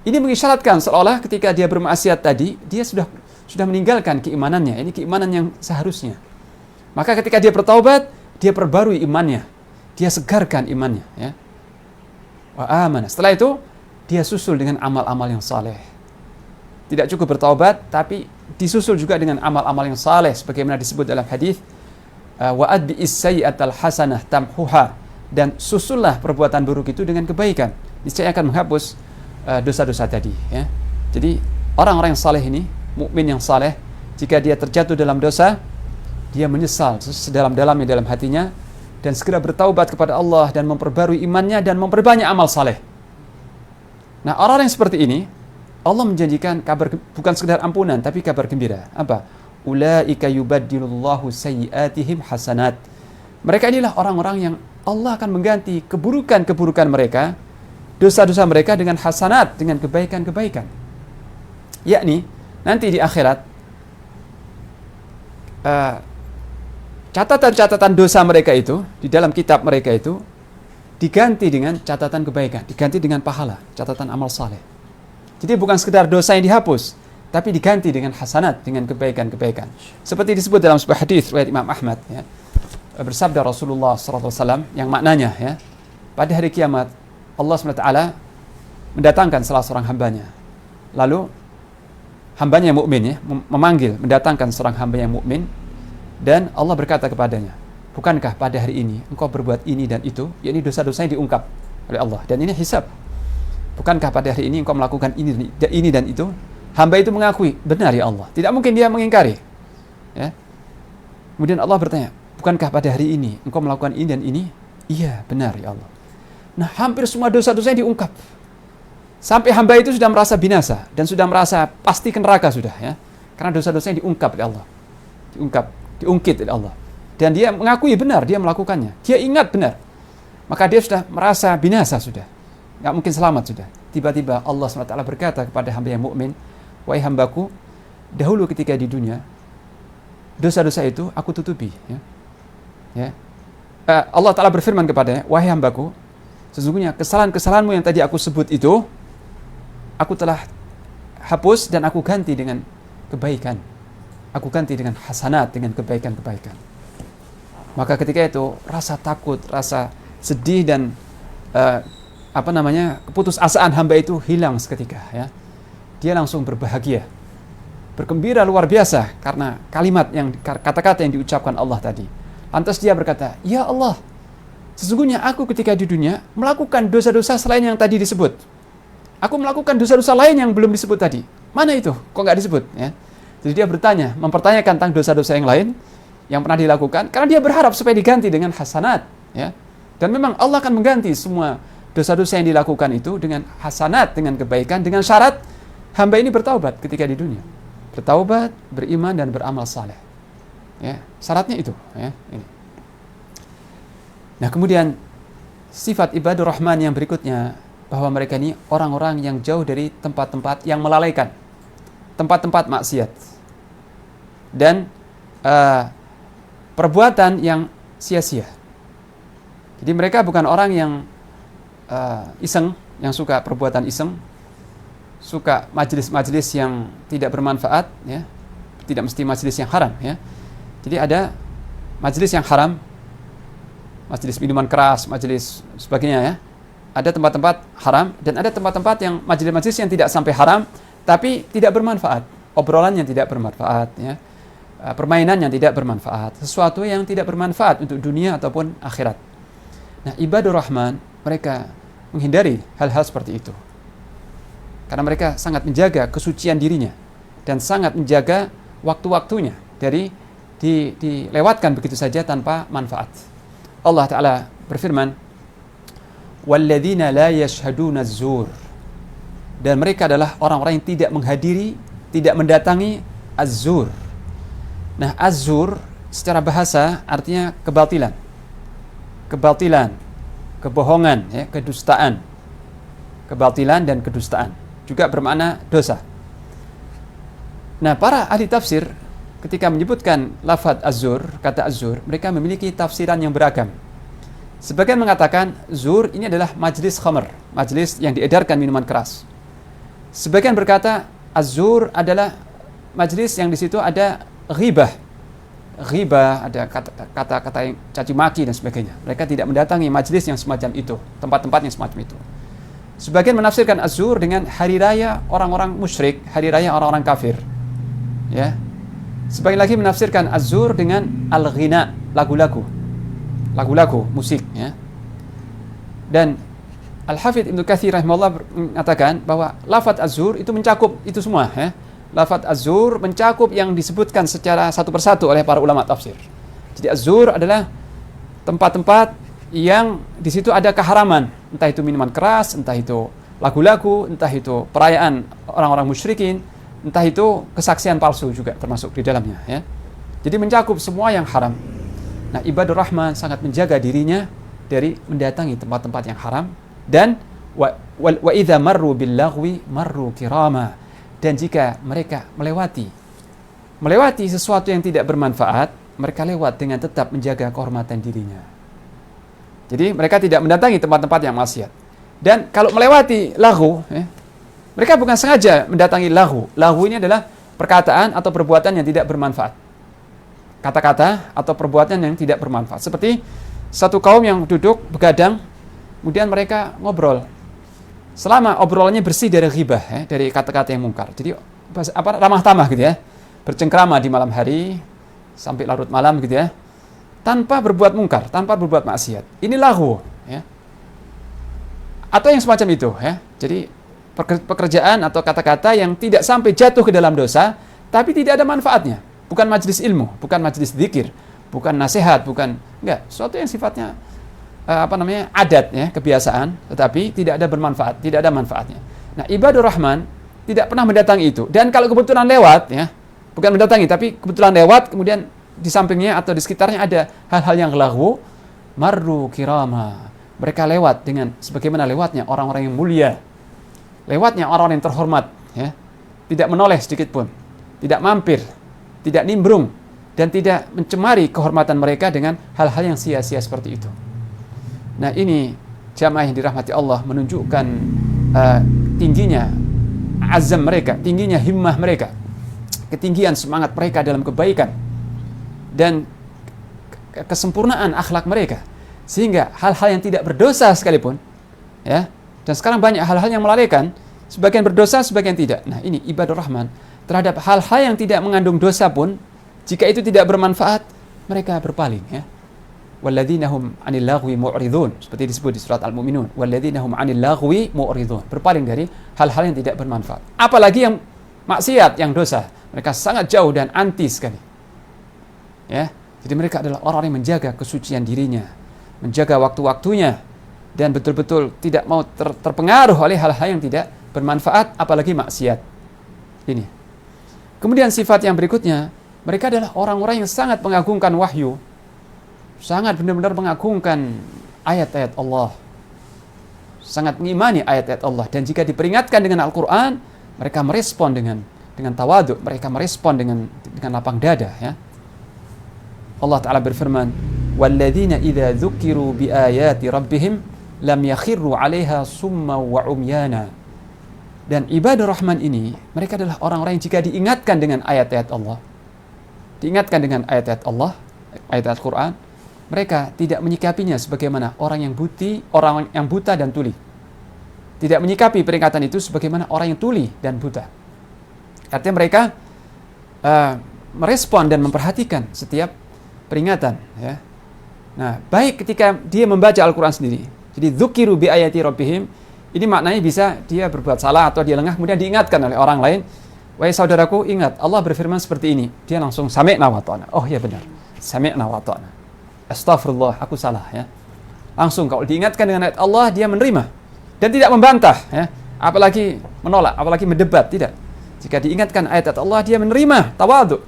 Ini mengisyaratkan seolah ketika dia bermaksiat tadi, dia sudah meninggalkan keimanannya. Ini keimanan yang seharusnya. Maka ketika dia bertaubat, dia perbarui imannya, dia segarkan imannya, ya. Wa amanah. Setelah itu dia susul dengan amal-amal yang saleh. Tidak cukup bertaubat, tapi disusul juga dengan amal-amal yang saleh, sebagaimana disebut dalam hadis, wa adbi'is sayyi'atal hasanah tamhuha, dan susullah perbuatan buruk itu dengan kebaikan, niscaya akan menghapus dosa-dosa tadi, ya. Jadi orang-orang yang saleh ini, mukmin yang saleh, jika dia terjatuh dalam dosa, dia menyesal sedalam-dalamnya dalam hatinya, dan segera bertaubat kepada Allah dan memperbarui imannya dan memperbanyak amal saleh. Nah, orang-orang yang seperti ini, Allah menjanjikan kabar, bukan sekedar ampunan, tapi kabar gembira. Apa? Ulaika yubaddilullahu sayyi'atihim hasanat. Mereka inilah orang-orang yang Allah akan mengganti keburukan-keburukan mereka, dosa-dosa mereka dengan hasanat, dengan kebaikan-kebaikan. Yakni, nanti di akhirat, catatan-catatan dosa mereka itu, di dalam kitab mereka itu, diganti dengan catatan kebaikan, diganti dengan pahala, catatan amal saleh. Jadi bukan sekedar dosa yang dihapus, tapi diganti dengan hasanat, dengan kebaikan-kebaikan. Seperti disebut dalam sebuah hadis riwayat Imam Ahmad, ya. Bersabda Rasulullah SAW yang maknanya, ya, pada hari kiamat Allah SWT mendatangkan salah seorang hambanya. Lalu hambanya yang mukmin, ya, memanggil, mendatangkan seorang hamba yang mukmin, dan Allah berkata kepadanya, bukankah pada hari ini engkau berbuat ini dan itu, yakni dosa-dosanya diungkap oleh Allah, dan ini hisab. Bukankah pada hari ini engkau melakukan ini dan itu? Hamba itu mengakui, benar ya Allah. Tidak mungkin dia mengingkari, ya. Kemudian Allah bertanya, bukankah pada hari ini engkau melakukan ini dan ini? Iya, benar ya Allah. Nah, hampir semua dosa-dosanya diungkap. Sampai hamba itu sudah merasa binasa dan sudah merasa pasti ke neraka sudah, ya. Karena dosa-dosanya diungkap oleh Allah. Diungkit oleh Allah. Dan dia mengakui benar dia melakukannya. Dia ingat benar. Maka dia sudah merasa binasa sudah. Nggak mungkin selamat sudah. Tiba-tiba Allah SWT berkata kepada hamba yang mukmin, wahai hambaku, dahulu ketika di dunia, dosa-dosa itu aku tutupi, ya. Ya. Allah Ta'ala berfirman kepadanya, wahai hambaku, sesungguhnya kesalahan-kesalahanmu yang tadi aku sebut itu, aku telah hapus dan aku ganti dengan kebaikan. Aku ganti dengan hasanat, dengan kebaikan-kebaikan. Maka ketika itu, rasa takut, rasa sedih dan keputusasaan hamba itu hilang seketika, ya. Dia langsung berbahagia, bergembira luar biasa karena kata-kata yang diucapkan Allah tadi. Lantas dia berkata, ya Allah, sesungguhnya aku ketika di dunia melakukan dosa-dosa selain yang tadi disebut. Aku melakukan dosa-dosa lain yang belum disebut tadi. Mana itu? Kok nggak disebut? Ya. Jadi dia mempertanyakan tentang dosa-dosa yang lain yang pernah dilakukan, karena dia berharap supaya diganti dengan hasanat, ya. Dan memang Allah akan mengganti semua dosa-dosa yang dilakukan itu dengan hasanat, dengan kebaikan, dengan syarat hamba ini bertaubat ketika di dunia. Bertaubat, beriman, dan beramal saleh. Ya, syaratnya itu, ya, ini. Nah, kemudian sifat ibadur rahman yang berikutnya, bahwa mereka ini orang-orang yang jauh dari tempat-tempat yang melalaikan. tempat-tempat maksiat dan perbuatan yang sia-sia. Jadi mereka bukan orang yang iseng, yang suka perbuatan iseng, suka majelis-majelis yang tidak bermanfaat, ya. Tidak mesti majelis yang haram, ya. Jadi ada majelis yang haram, majelis minuman keras, majelis sebagainya, ya. Ada tempat-tempat haram dan ada tempat-tempat yang majelis-majelis yang tidak sampai haram tapi tidak bermanfaat, obrolan yang tidak bermanfaat, ya. Permainan yang tidak bermanfaat, sesuatu yang tidak bermanfaat untuk dunia ataupun akhirat. Nah, ibadur rahman mereka menghindari hal-hal seperti itu. Karena mereka sangat menjaga kesucian dirinya dan sangat menjaga waktu-waktunya dari dilewatkan begitu saja tanpa manfaat. Allah Ta'ala berfirman, "Walladzina la yashhaduna az-zur." Dan mereka adalah orang-orang yang tidak menghadiri, tidak mendatangi az-zur. Nah, az-zur secara bahasa artinya kebatilan. Kebatilan, kebohongan, ya, kedustaan. Kebatilan dan kedustaan juga bermakna dosa. Nah, para ahli tafsir ketika menyebutkan lafaz az-zur, kata az-zur, mereka memiliki tafsiran yang beragam. Sebagian mengatakan zur ini adalah majlis khamr, majlis yang diedarkan minuman keras. Sebagian berkata az-zur adalah majlis yang di situ ada ghibah. Ghibah, ada kata-kata yang caci maki dan sebagainya. Mereka tidak mendatangi majlis yang semacam itu, tempat-tempat yang semacam itu. Sebagian menafsirkan az-zur dengan hari raya orang-orang musyrik, hari raya orang-orang kafir. Ya. Sebagian lagi menafsirkan az-zur dengan al-ghina, lagu-lagu, musik, ya. Dan Al-Hafidz Ibnu Katsir rahimahullah mengatakan bahwa lafaz az-zur itu mencakup itu semua, ya. Lafaz az-zur mencakup yang disebutkan secara satu persatu oleh para ulama tafsir. Jadi az-zur adalah tempat-tempat yang di situ ada keharaman, entah itu minuman keras, entah itu lagu-lagu, entah itu perayaan orang-orang musyrikin, entah itu kesaksian palsu juga termasuk di dalamnya, ya. Jadi mencakup semua yang haram. Nah, ibadur rahman sangat menjaga dirinya dari mendatangi tempat-tempat yang haram dan wa idza marru bil laghwi marru kirama. Dan jika mereka melewati sesuatu yang tidak bermanfaat, mereka lewat dengan tetap menjaga kehormatan dirinya. Jadi mereka tidak mendatangi tempat-tempat yang maksiat. Dan kalau melewati laghu, mereka bukan sengaja mendatangi laghu. Laghu ini adalah perkataan atau perbuatan yang tidak bermanfaat. Kata-kata atau perbuatan yang tidak bermanfaat. Seperti satu kaum yang duduk begadang, kemudian mereka ngobrol. Selama obrolannya bersih dari ghibah, dari kata-kata yang mungkar. Jadi ramah tamah gitu, ya. Bercengkrama di malam hari sampai larut malam gitu, ya. Tanpa berbuat mungkar, tanpa berbuat maksiat. Ini laghu, ya. Atau yang semacam itu, ya. Jadi pekerjaan atau kata-kata yang tidak sampai jatuh ke dalam dosa, tapi tidak ada manfaatnya. Bukan majelis ilmu, bukan majelis zikir, bukan nasihat, enggak, sesuatu yang sifatnya adat, ya, kebiasaan, tetapi tidak ada bermanfaat, tidak ada manfaatnya. Nah, ibadur rahman tidak pernah mendatangi itu. Dan kalau kebetulan lewat, ya, bukan mendatangi, tapi kebetulan lewat, kemudian di sampingnya atau di sekitarnya ada hal-hal yang laghu, marru kirama. Mereka lewat dengan sebagaimana lewatnya orang-orang yang mulia, lewatnya orang-orang yang terhormat, ya, tidak menoleh sedikit pun, tidak mampir, tidak nimbrung, dan tidak mencemari kehormatan mereka dengan hal-hal yang sia-sia seperti itu. Nah, ini jamaah yang dirahmati Allah menunjukkan tingginya azam mereka, tingginya himmah mereka, ketinggian semangat mereka dalam kebaikan dan kesempurnaan akhlak mereka, sehingga hal-hal yang tidak berdosa sekalipun, ya, dan sekarang banyak hal-hal yang melalaikan, sebagian berdosa, sebagian tidak. Nah, ini ibadur rahman terhadap hal-hal yang tidak mengandung dosa pun, jika itu tidak bermanfaat, mereka berpaling, ya. Walladzina hum 'anil laghwi mu'ridun, seperti disebut di surat Al-Mu'minun. Walladzina hum 'anil laghwi mu'ridun, berpaling dari hal-hal yang tidak bermanfaat. Apalagi yang maksiat, yang dosa, mereka sangat jauh dan anti sekali. Ya, jadi mereka adalah orang yang menjaga kesucian dirinya, menjaga waktu-waktunya, dan betul-betul tidak mau terpengaruh oleh hal-hal yang tidak bermanfaat, apalagi maksiat. Ini. Kemudian sifat yang berikutnya, mereka adalah orang-orang yang sangat mengagungkan wahyu, sangat benar-benar mengagungkan ayat-ayat Allah, sangat mengimani ayat-ayat Allah, dan jika diperingatkan dengan Al-Quran, mereka merespon dengan dengan tawadhu, mereka merespon dengan lapang dada, ya. Allah Ta'ala berfirman, "Walladzina idza dzukiru biayati rabbihim lam yakhirru 'alaiha summa wa umyana." Dan ibadah Rahman ini, mereka adalah orang-orang yang jika diingatkan dengan ayat-ayat Allah, diingatkan dengan ayat-ayat Allah, ayat-ayat Quran, mereka tidak menyikapinya sebagaimana orang yang buta dan tuli. Tidak menyikapi peringatan itu sebagaimana orang yang tuli dan buta. Artinya mereka merespon dan memperhatikan setiap peringatan, ya. Nah, baik ketika dia membaca Al-Quran sendiri. Jadi dzukiru bi ayati rabbihim, ini maknanya bisa dia berbuat salah atau dia lengah kemudian diingatkan oleh orang lain. Wahai saudaraku, ingat Allah berfirman seperti ini. Dia langsung sami'na wa ta'na. Oh ya benar. Sami'na wa ta'na. Astagfirullah, aku salah, ya. Langsung kalau diingatkan dengan ayat Allah, dia menerima dan tidak membantah, ya. Apalagi menolak, apalagi mendebat, tidak. Jika diingatkan ayat Allah, dia menerima, tawadhu.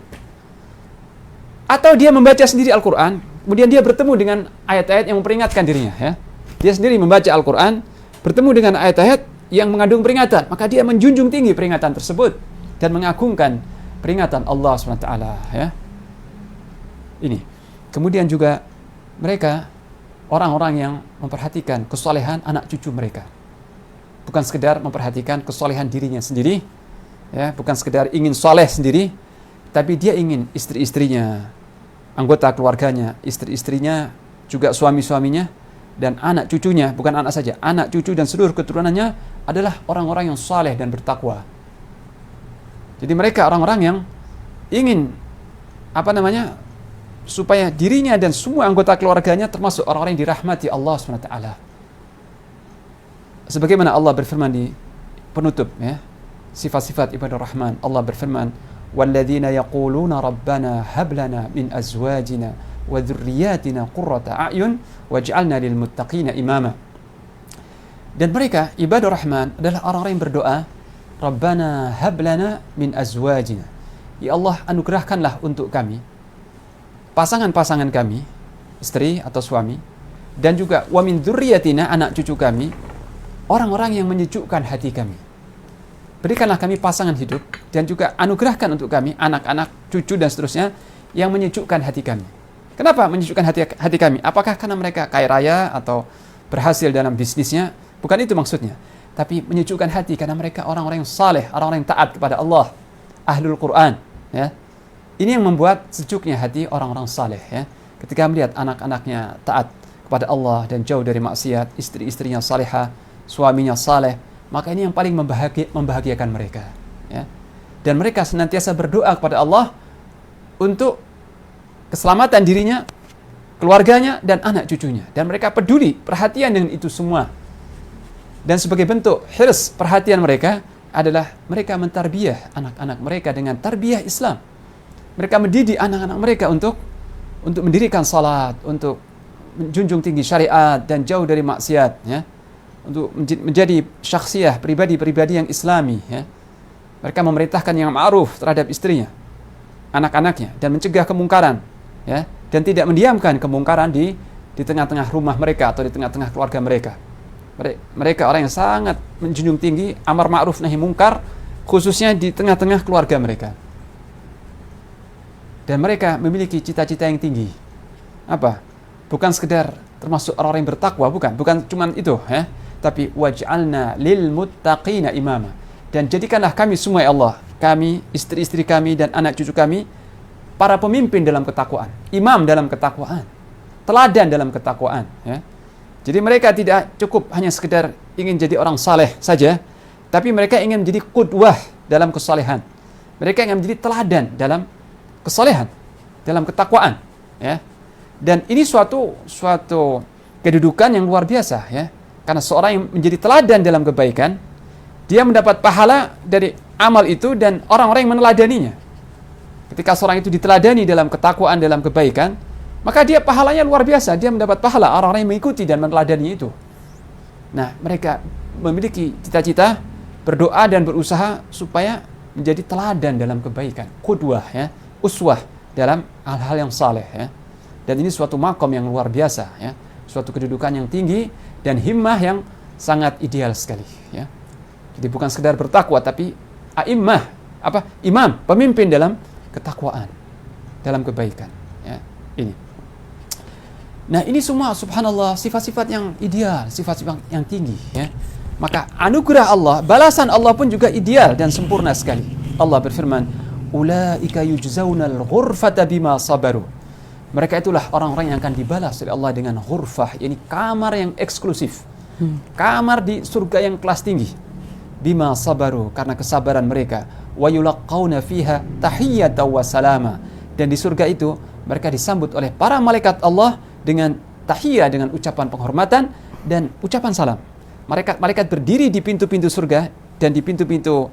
Atau dia membaca sendiri Al-Quran, kemudian dia bertemu dengan ayat-ayat yang memperingatkan dirinya, ya. Dia sendiri membaca Al-Quran, bertemu dengan ayat-ayat yang mengandung peringatan, maka dia menjunjung tinggi peringatan tersebut dan mengagungkan peringatan Allah SWT, ya. Ini. Kemudian juga mereka orang-orang yang memperhatikan kesalehan anak cucu mereka. Bukan sekedar memperhatikan kesalehan dirinya sendiri, ya, bukan sekedar ingin soleh sendiri, tapi dia ingin istri-istrinya, anggota keluarganya, istri-istrinya, juga suami-suaminya, dan anak cucunya, bukan anak saja, anak cucu dan seluruh keturunannya adalah orang-orang yang saleh dan bertakwa. Jadi mereka orang-orang yang ingin supaya dirinya dan semua anggota keluarganya termasuk orang-orang yang dirahmati Allah SWT. Sebagaimana Allah berfirman di penutup, ya, sifat-sifat ibadah Rahman. Allah berfirman, "Walladzina yaquluna rabbana hab lana min azwajina wa dzurriyyatina qurrata a'yun waj'alna lil muttaqina imama." Dan mereka ibadah Rahman adalah orang-orang yang berdoa, "Rabbana hab lana min azwajina." Ya Allah, anugerahkanlah untuk kami pasangan-pasangan kami, istri atau suami, dan juga wa min dzurriyyatina, anak cucu kami, orang-orang yang menyejukkan hati kami. Berikanlah kami pasangan hidup dan juga anugerahkan untuk kami anak-anak, cucu dan seterusnya yang menyejukkan hati kami. Kenapa menyejukkan hati kami? Apakah karena mereka kaya raya atau berhasil dalam bisnisnya? Bukan itu maksudnya. Tapi menyejukkan hati karena mereka orang-orang yang saleh, orang-orang yang taat kepada Allah, ahlul Quran, ya. Ini yang membuat sejuknya hati orang-orang saleh, ya. Ketika melihat anak-anaknya taat kepada Allah dan jauh dari maksiat, istri-istrinya salehah, suaminya saleh, maka ini yang paling membahagiakan mereka, ya. Dan mereka senantiasa berdoa kepada Allah untuk keselamatan dirinya, keluarganya, dan anak cucunya. Dan mereka peduli, perhatian dengan itu semua. Dan sebagai bentuk hirs perhatian mereka adalah mereka mentarbiyah anak-anak mereka dengan tarbiyah Islam. Mereka mendidik anak-anak mereka untuk mendirikan salat, untuk menjunjung tinggi syariat dan jauh dari maksiat, ya. Untuk menjadi syakhsiyah, pribadi-pribadi yang islami, ya. Mereka memerintahkan yang ma'ruf terhadap istrinya, anak-anaknya, dan mencegah kemungkaran, ya, dan tidak mendiamkan kemungkaran di tengah-tengah rumah mereka atau di tengah-tengah keluarga mereka. Mereka orang yang sangat menjunjung tinggi amar ma'ruf nahi mungkar, khususnya di tengah-tengah keluarga mereka. Dan mereka memiliki cita-cita yang tinggi. Apa? Bukan sekedar termasuk orang-orang yang bertakwa, bukan cuman itu, ya. Tapi waj'alna lil muttaqina imama. Dan jadikanlah kami semua, ya Allah, kami, istri-istri kami dan anak cucu kami, para pemimpin dalam ketakwaan, imam dalam ketakwaan, teladan dalam ketakwaan, ya. Jadi mereka tidak cukup hanya sekedar ingin jadi orang saleh saja, tapi mereka ingin menjadi qudwah dalam kesalehan. Mereka ingin menjadi teladan dalam kesalehan, dalam ketakwaan, ya. Dan ini suatu kedudukan yang luar biasa, ya. Karena seorang yang menjadi teladan dalam kebaikan, dia mendapat pahala dari amal itu dan orang-orang yang meneladaninya. Ketika seorang itu diteladani dalam ketakwaan, dalam kebaikan, maka dia pahalanya luar biasa. Dia mendapat pahala orang-orang yang mengikuti dan meneladani itu. Nah, mereka memiliki cita-cita, berdoa dan berusaha supaya menjadi teladan dalam kebaikan, qudwah, ya, uswah dalam hal-hal yang saleh, ya. Dan ini suatu makom yang luar biasa, ya. Suatu kedudukan yang tinggi dan himmah yang sangat ideal sekali, ya. Jadi bukan sekedar bertakwa, tapi a'immah Imam, pemimpin dalam ketakwaan, dalam kebaikan, ya. Ini. Nah, ini semua subhanallah sifat-sifat yang ideal, sifat-sifat yang tinggi, ya. Maka anugerah Allah, balasan Allah pun juga ideal dan sempurna sekali. Allah berfirman, "Ulaika yujzaunal ghurfata bima sabaru." Mereka itulah orang-orang yang akan dibalas oleh Allah dengan ghurfah, yakni kamar yang eksklusif. Kamar di surga yang kelas tinggi. Bima sabaru, karena kesabaran mereka. Wa yulaqauna fiha tahiyyatan wa salama. Dan di surga itu mereka disambut oleh para malaikat Allah dengan tahiyah, dengan ucapan penghormatan dan ucapan salam. Malaikat berdiri di pintu-pintu surga dan di pintu-pintu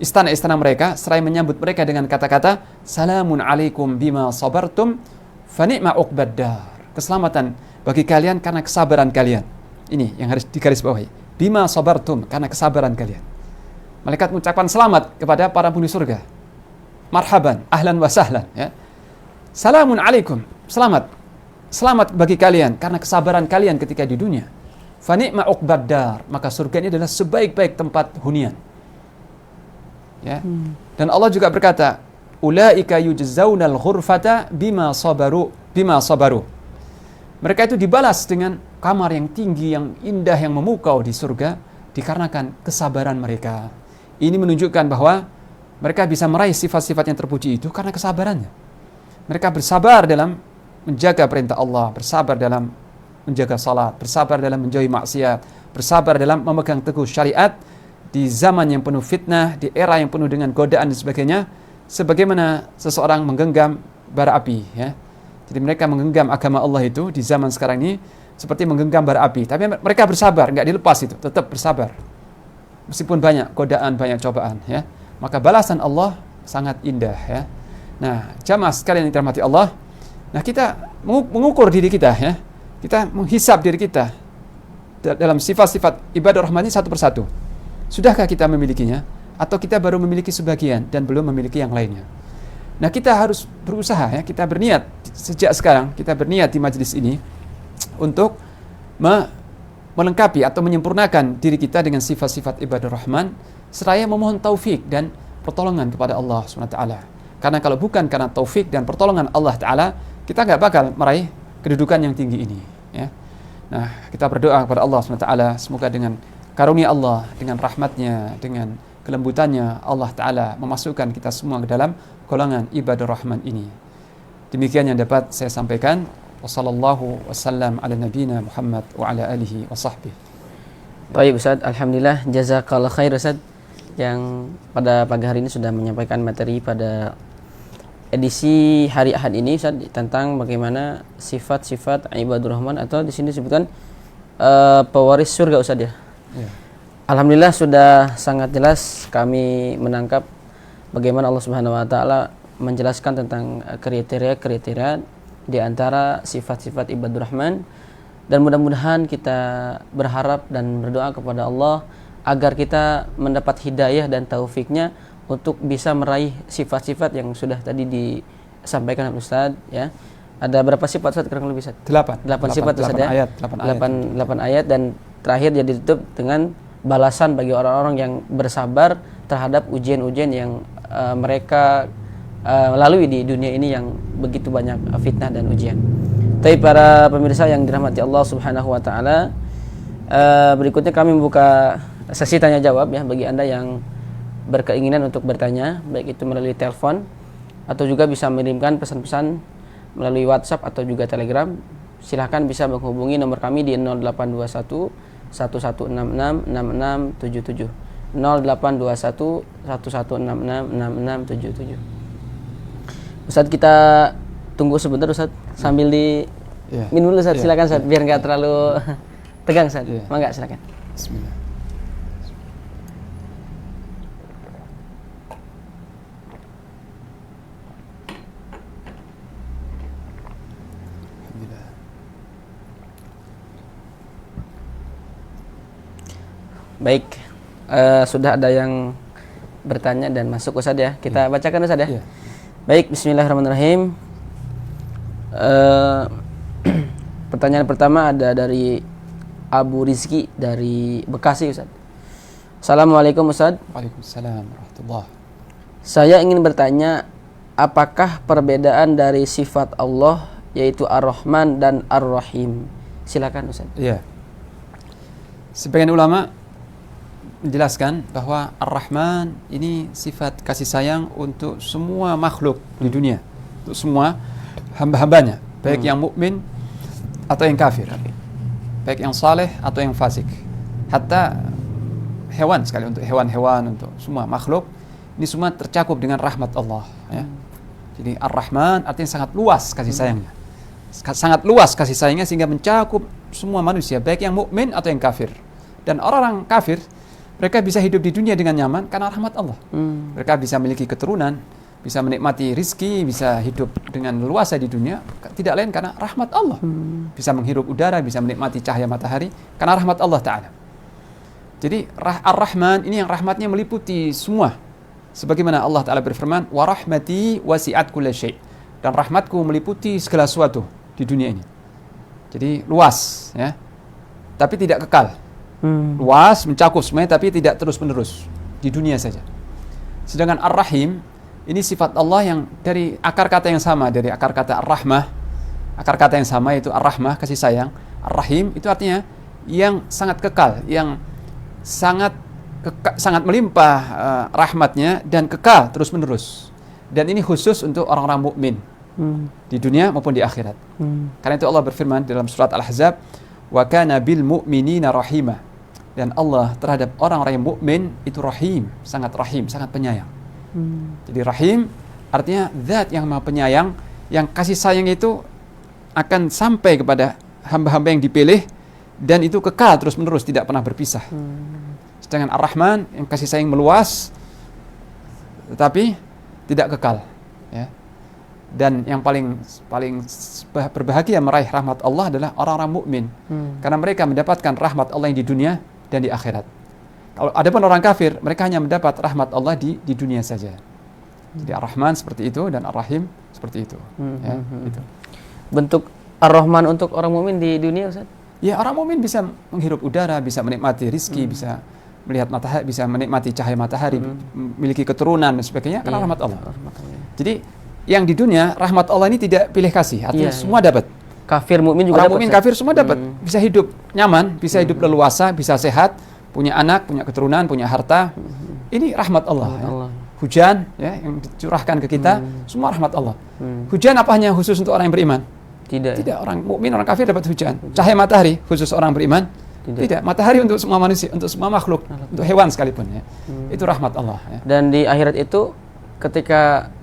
istana-istana mereka seraya menyambut mereka dengan kata-kata salamun alaikum bima sabartum fa ni'ma uqbad dar. Keselamatan bagi kalian karena kesabaran kalian. Ini yang harus digarisbawahi. Bima sabartum, karena kesabaran kalian. Malaikat mengucapkan selamat kepada para penghuni surga. Marhaban, ahlan wa sahlan, ya. Salamun alaikum, selamat. Selamat bagi kalian karena kesabaran kalian ketika di dunia. Fa ni'ma uqbad dar, maka surga ini adalah sebaik-baik tempat hunian. Ya. Dan Allah juga berkata, ulaika yujzaunal ghurfata bima sabaru. Mereka itu dibalas dengan kamar yang tinggi, yang indah, yang memukau di surga dikarenakan kesabaran mereka. Ini menunjukkan bahwa mereka bisa meraih sifat-sifat yang terpuji itu karena kesabarannya. Mereka bersabar dalam menjaga perintah Allah, bersabar dalam menjaga salat, bersabar dalam menjauhi maksiat, bersabar dalam memegang teguh syariat di zaman yang penuh fitnah, di era yang penuh dengan godaan dan sebagainya, sebagaimana seseorang menggenggam bara api, ya. Jadi mereka menggenggam agama Allah itu di zaman sekarang ini seperti menggenggam bara api. Tapi mereka bersabar, nggak dilepas itu, tetap bersabar. Meskipun banyak godaan, banyak cobaan, ya. Maka balasan Allah sangat indah, ya. Nah, jamaah sekalian yang dirahmati Allah, nah kita mengukur diri kita, ya. Kita menghisab diri kita dalam sifat-sifat ibadah rahman ini satu persatu. Sudahkah kita memilikinya? Atau kita baru memiliki sebagian dan belum memiliki yang lainnya? Nah, kita harus berusaha, ya. Kita berniat sejak sekarang, kita berniat di majelis ini untuk melengkapi atau menyempurnakan diri kita dengan sifat-sifat ibadah rahman seraya memohon taufik dan pertolongan kepada Allah SWT. Karena kalau bukan karena taufik dan pertolongan Allah Ta'ala, kita nggak bakal meraih kedudukan yang tinggi ini, ya. Nah, kita berdoa kepada Allah SWT, semoga dengan karunia Allah, dengan rahmatnya, dengan kelembutannya, Allah Ta'ala memasukkan kita semua ke dalam golongan ibadah rahman ini. Demikian yang dapat saya sampaikan. Wassallallahu wassalam ala nabiyina Muhammad wa ala alihi wa sahbihi. Baik Ustaz, alhamdulillah, jazakallah khair Ustaz yang pada pagi hari ini sudah menyampaikan materi pada edisi hari Ahad ini Ustaz tentang bagaimana sifat-sifat ibadur rahman atau di sini disebutkan pewaris surga Ustaz, ya. Ya. Alhamdulillah sudah sangat jelas kami menangkap bagaimana Allah Subhanahu wa taala menjelaskan tentang kriteria-kriteria di antara sifat-sifat ibadur rahman, dan mudah-mudahan kita berharap dan berdoa kepada Allah agar kita mendapat hidayah dan taufiknya untuk bisa meraih sifat-sifat yang sudah tadi disampaikan oleh Ustaz, ya. Ada berapa sifat Ustaz kurang lebih Ustaz? 8 sifat Ustaz, ya. 8 ayat dan terakhir jadi ditutup dengan balasan bagi orang-orang yang bersabar terhadap ujian-ujian yang mereka lalui di dunia ini yang begitu banyak fitnah dan ujian. Tapi para pemirsa yang dirahmati Allah Subhanahu wa taala, berikutnya kami membuka sesi tanya jawab, ya, bagi Anda yang berkeinginan untuk bertanya, baik itu melalui telepon atau juga bisa mengirimkan pesan-pesan melalui WhatsApp atau juga Telegram. Silahkan bisa menghubungi nomor kami di 0821 1166 6677 0821 1166 6677. Ustaz, kita tunggu sebentar Ustaz sambil minum dulu Ustaz. Silakan Ustaz, biar nggak terlalu tegang Ustaz. Mangga, silakan. Bismillah. Baik, sudah ada yang bertanya dan masuk Ustaz, ya. Kita bacakan Ustaz, ya. Baik, bismillahirrahmanirrahim. Pertanyaan pertama ada dari Abu Rizki dari Bekasi Ustaz. Assalamualaikum Ustaz. Waalaikumsalam warahmatullahi. Saya ingin bertanya, apakah perbedaan dari sifat Allah yaitu Ar-Rahman dan Ar-Rahim? Silakan Ustaz. Iya. Sebagian ulama menjelaskan bahwa Ar-Rahman ini sifat kasih sayang untuk semua makhluk di dunia, untuk semua hamba-hambanya, baik yang mukmin atau yang kafir, baik yang saleh atau yang fasik, hatta hewan sekali, untuk hewan-hewan, untuk semua makhluk, ini semua tercakup dengan rahmat Allah, ya. Jadi Ar-Rahman artinya sangat luas kasih sayangnya, sangat luas kasih sayangnya sehingga mencakup semua manusia, baik yang mukmin atau yang kafir. Dan orang-orang kafir, mereka bisa hidup di dunia dengan nyaman karena rahmat Allah. Mereka bisa memiliki keturunan, bisa menikmati rizki, bisa hidup dengan leluasa di dunia, tidak lain karena rahmat Allah. Bisa menghirup udara, bisa menikmati cahaya matahari karena rahmat Allah Ta'ala. Jadi Ar-Rahman ini yang rahmatnya meliputi semua. Sebagaimana Allah Ta'ala berfirman, wa rahmati wasi'at kulla syai'. Dan rahmatku meliputi segala sesuatu di dunia ini. Jadi luas, ya. Tapi tidak kekal. Luas, mencakup semuanya, tapi tidak terus-menerus di dunia saja. Sedangkan Ar-Rahim ini sifat Allah yang dari akar kata yang sama, dari akar kata Ar-Rahmah, akar kata yang sama yaitu Ar-Rahmah, kasih sayang. Ar-Rahim itu artinya yang sangat kekal, yang sangat melimpah rahmatnya dan kekal terus-menerus. Dan ini khusus untuk orang-orang mukmin di dunia maupun di akhirat. Karena itu Allah berfirman dalam surat Al-Ahzab, wa kana bil mu'minina rahimah. Dan Allah terhadap orang-orang yang mukmin itu rahim, sangat penyayang. Jadi rahim artinya zat yang maha penyayang, yang kasih sayang itu akan sampai kepada hamba-hamba yang dipilih dan itu kekal terus-menerus, tidak pernah berpisah. Sedangkan Ar-Rahman yang kasih sayang meluas tetapi tidak kekal, ya. Dan yang paling berbahagia meraih rahmat Allah adalah orang-orang mukmin, karena mereka mendapatkan rahmat Allah yang di dunia dan di akhirat. Kalau adapun orang kafir, mereka hanya mendapat rahmat Allah di dunia saja. Jadi Ar-Rahman seperti itu dan Ar-Rahim seperti itu. Ya, itu. Bentuk Ar-Rahman untuk orang mukmin di dunia, Ustaz? Ya, orang mukmin bisa menghirup udara, bisa menikmati rizki, bisa melihat matahari, bisa menikmati cahaya matahari, memiliki keturunan dan sebagainya karena rahmat Allah. Jadi yang di dunia rahmat Allah ini tidak pilih kasih, artinya semua dapat. Kafir mukmin juga dapat. Orang mukmin kafir semua dapat. Bisa hidup nyaman, bisa hidup leluasa, bisa sehat, punya anak, punya keturunan, punya harta. Ini rahmat Allah. Ya. Hujan ya yang dicurahkan ke kita, semua rahmat Allah. Hujan apa hanya khusus untuk orang yang beriman? Tidak. Orang mukmin, orang kafir dapat hujan. Cahaya matahari khusus orang beriman? Tidak. Matahari untuk semua manusia, untuk semua makhluk, untuk hewan sekalipun ya. Itu rahmat Allah ya. Dan di akhirat itu ketika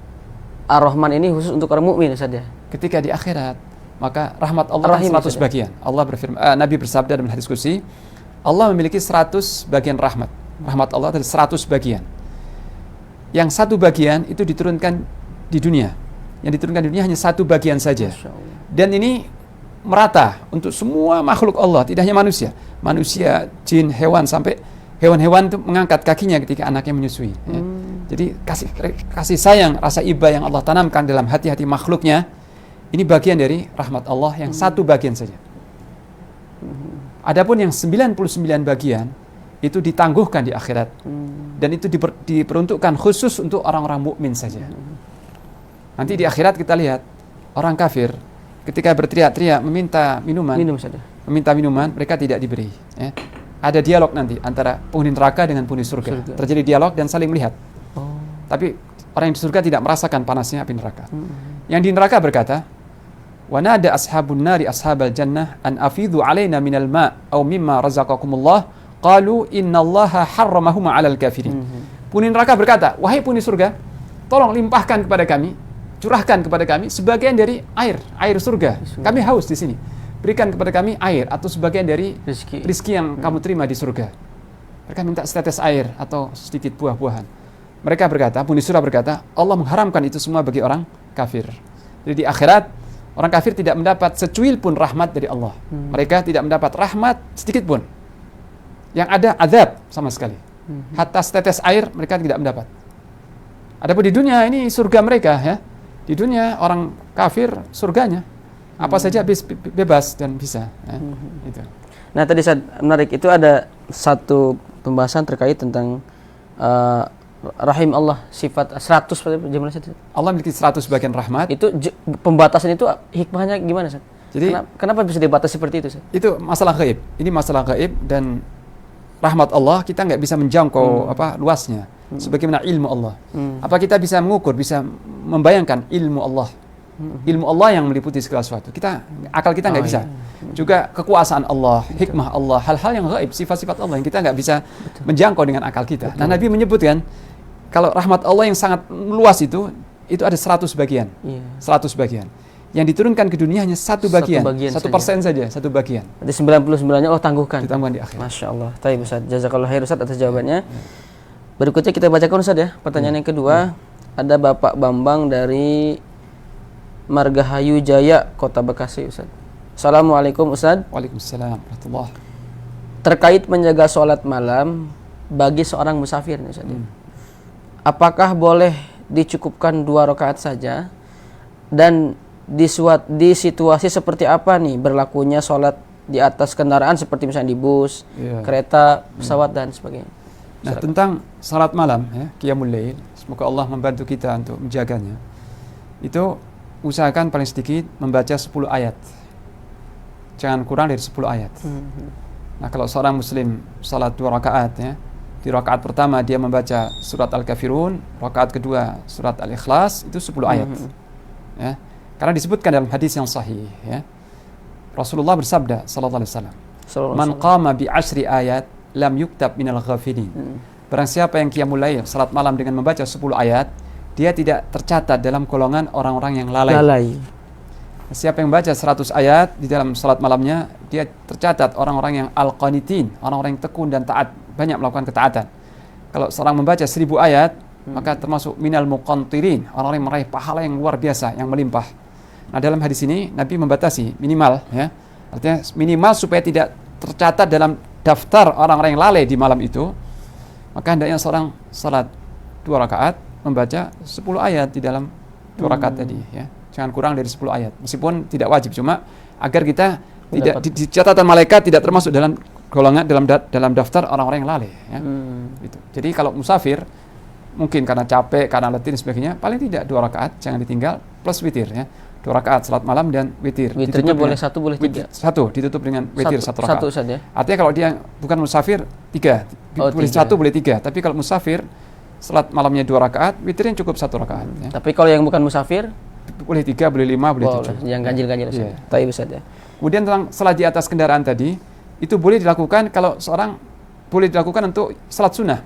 Ar-Rahman ini khusus untuk orang mukmin saja. Ketika di akhirat, maka rahmat Allah 100 bagian. Allah berfirman, Nabi bersabda dalam hadis qudsi, Allah memiliki 100 bagian rahmat. Rahmat Allah adalah 100 bagian. Yang satu bagian itu diturunkan di dunia. Yang diturunkan di dunia hanya satu bagian saja. Dan ini merata untuk semua makhluk Allah, tidak hanya manusia. Manusia, jin, hewan, sampai hewan-hewan itu mengangkat kakinya ketika anaknya menyusui. Ya. Jadi kasih sayang, rasa iba yang Allah tanamkan dalam hati-hati makhluknya, ini bagian dari rahmat Allah yang satu bagian saja. Adapun yang 99 bagian itu ditangguhkan di akhirat. Dan itu diperuntukkan khusus untuk orang-orang mukmin saja. Nanti di akhirat kita lihat orang kafir ketika berteriak-teriak meminta minuman, mereka tidak diberi. Ya. Ada dialog nanti antara penghuni neraka dengan penghuni surga. Terjadi dialog dan saling melihat. Tapi orang yang di surga tidak merasakan panasnya api neraka. Yang di neraka berkata, wa nada ashabun nari ashabal jannah an afidhu alaina minal ma' aw mimma razaqakumullah qalu innallaha harramahuma 'alal kafirin. Penghuni neraka berkata, wahai penghuni surga, tolong limpahkan kepada kami, curahkan kepada kami sebagian dari air surga. Kami haus di sini. Berikan kepada kami air atau sebagian dari rizki yang kamu terima di surga. Mereka minta setetes air atau sedikit buah-buahan. Mereka berkata, penghuni surga berkata, Allah mengharamkan itu semua bagi orang kafir. Jadi di akhirat orang kafir tidak mendapat secuil pun rahmat dari Allah. Mereka tidak mendapat rahmat sedikit pun. Yang ada azab sama sekali. Hatta setetes air mereka tidak mendapat. Adapun di dunia ini surga mereka ya. Di dunia orang kafir surganya apa saja bebas dan bisa. Ya. Itu. Nah tadi menarik itu ada satu pembahasan terkait tentang rahim Allah sifat 100 gimana Ustaz? Allah memiliki 100 bagian rahmat. Itu pembatasan itu hikmahnya gimana Ustaz? Jadi kenapa bisa dibatasi seperti itu Ustaz? Itu masalah gaib. Ini masalah gaib dan rahmat Allah kita nggak bisa menjangkau luasnya. Sebagaimana ilmu Allah. Apa kita bisa mengukur, bisa membayangkan ilmu Allah? Ilmu Allah yang meliputi segala sesuatu. Akal kita nggak bisa. Juga kekuasaan Allah, hikmah Allah, hal-hal yang gaib, sifat-sifat Allah yang kita nggak bisa menjangkau dengan akal kita. Nah, Nabi menyebutkan kalau rahmat Allah yang sangat luas itu ada 100 bagian. 100 bagian. Yang diturunkan ke dunia hanya satu bagian, 1% saja, satu bagian. Jadi 99-nya Allah tangguhkan. Ditangguhkan di akhir. Masya Allah. Baik Ustaz. Jazakallahu khair Ustaz atas jawabannya. Berikutnya kita bacakan Ustaz ya. Pertanyaan yang kedua, ada Bapak Bambang dari Margahayu Jaya, Kota Bekasi Ustaz. Assalamualaikum Ustaz. Waalaikumsalam warahmatullahi. Terkait menjaga sholat malam bagi seorang musafir nih Ustaz. Apakah boleh dicukupkan 2 rakaat saja? Dan di situasi seperti apa nih berlakunya sholat di atas kendaraan seperti misalnya di bus, kereta, pesawat dan sebagainya? Nah, tentang salat malam ya, qiyamul lail, semoga Allah membantu kita untuk menjaganya. Itu usahakan paling sedikit membaca 10 ayat. Jangan kurang dari 10 ayat. Nah, kalau seorang muslim salat 2 rakaat ya, di rakaat pertama dia membaca surat Al-Kafirun, rakaat kedua surat Al-Ikhlas, itu 10 ayat. Ya. Karena disebutkan dalam hadis yang sahih ya. Rasulullah bersabda sallallahu alaihi wasallam, "Man qama bi 10 ayat lam yuktab minal ghafilin." Barang siapa yang qiyamul lail, salat malam dengan membaca 10 ayat, dia tidak tercatat dalam golongan orang-orang yang lalai. Siapa yang membaca 100 ayat di dalam salat malamnya, dia tercatat orang-orang yang al-qanitin, orang-orang yang tekun dan taat, banyak melakukan ketaatan. Kalau seorang membaca 1000 ayat, maka termasuk minal muqantirin, orang-orang yang meraih pahala yang luar biasa, yang melimpah. Nah, dalam hadis ini Nabi membatasi minimal ya. Artinya minimal supaya tidak tercatat dalam daftar orang-orang yang lalai di malam itu. Maka hendaknya seorang salat 2 rakaat membaca 10 ayat di dalam 2 rakaat tadi ya. Jangan kurang dari 10 ayat. Meskipun tidak wajib, cuma agar kita tidak di catatan malaikat tidak termasuk dalam golongan dalam daftar orang-orang yang lalai ya. Gitu. Jadi kalau musafir mungkin karena capek, karena letih dan sebagainya, paling tidak 2 rakaat jangan ditinggal plus witir ya. 2 rakaat salat malam dan witir. Witirnya boleh 1, boleh 3. 1 ditutup dengan witir 1 rakaat. 1 saja. Artinya kalau dia bukan musafir 3. Boleh 1 boleh 3. Tapi kalau musafir salat malamnya 2 rakaat, witirnya cukup 1 rakaat ya. Tapi kalau yang bukan musafir boleh 3, boleh 5, boleh 7. Yang ganjil-ganjil saja. Taib saja. Kemudian tentang salat di atas kendaraan tadi, itu boleh dilakukan kalau seorang boleh dilakukan untuk salat sunnah.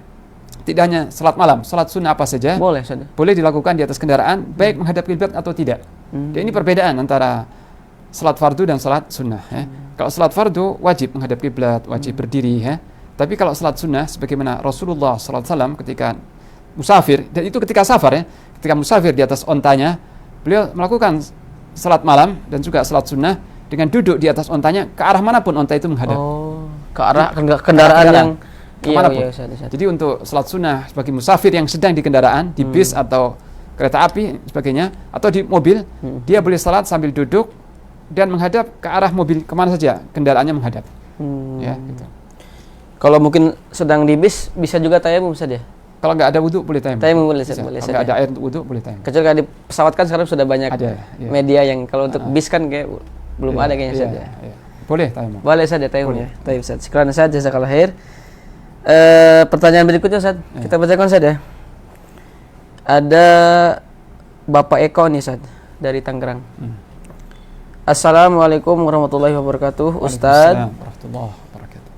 Tidak hanya salat malam, salat sunnah apa saja boleh saja. Boleh dilakukan di atas kendaraan, baik menghadap kiblat atau tidak. Dan ini perbedaan antara salat fardu dan salat sunnah ya. Kalau salat fardu wajib menghadap kiblat, wajib berdiri ya. Tapi kalau salat sunnah sebagaimana Rasulullah SAW ketika musafir, dan itu ketika safar ya, ketika musafir di atas ontanya, beliau melakukan salat malam dan juga salat sunnah dengan duduk di atas ontanya ke arah manapun onta itu menghadap. Ke arah kendaraan yang kemanapun. Jadi untuk salat sunnah bagi musafir yang sedang di kendaraan, di bis atau kereta api sebagainya, atau di mobil, dia boleh salat sambil duduk dan menghadap ke arah mobil kemana saja kendaraannya menghadap. Ya, gitu. Kalau mungkin sedang di bis bisa juga tayamum saja. Kalau nggak ada wudhu boleh tayamum. Tayamum boleh, Kalau boleh nggak ada air untuk wudhu boleh tayamum. Kecuali di pesawat kan sekarang sudah banyak media yang kalau untuk bis kan kayak belum ada kayaknya saja. Boleh tayamum. Boleh saja tayamum ya. Tayyib Ustaz. Sekarang saja jazakallahu khair. Pertanyaan berikutnya Ustaz, kita bacakan saja. Ada Bapak Eko nih Ustaz dari Tangerang. Assalamualaikum warahmatullahi wabarakatuh. Ustaz,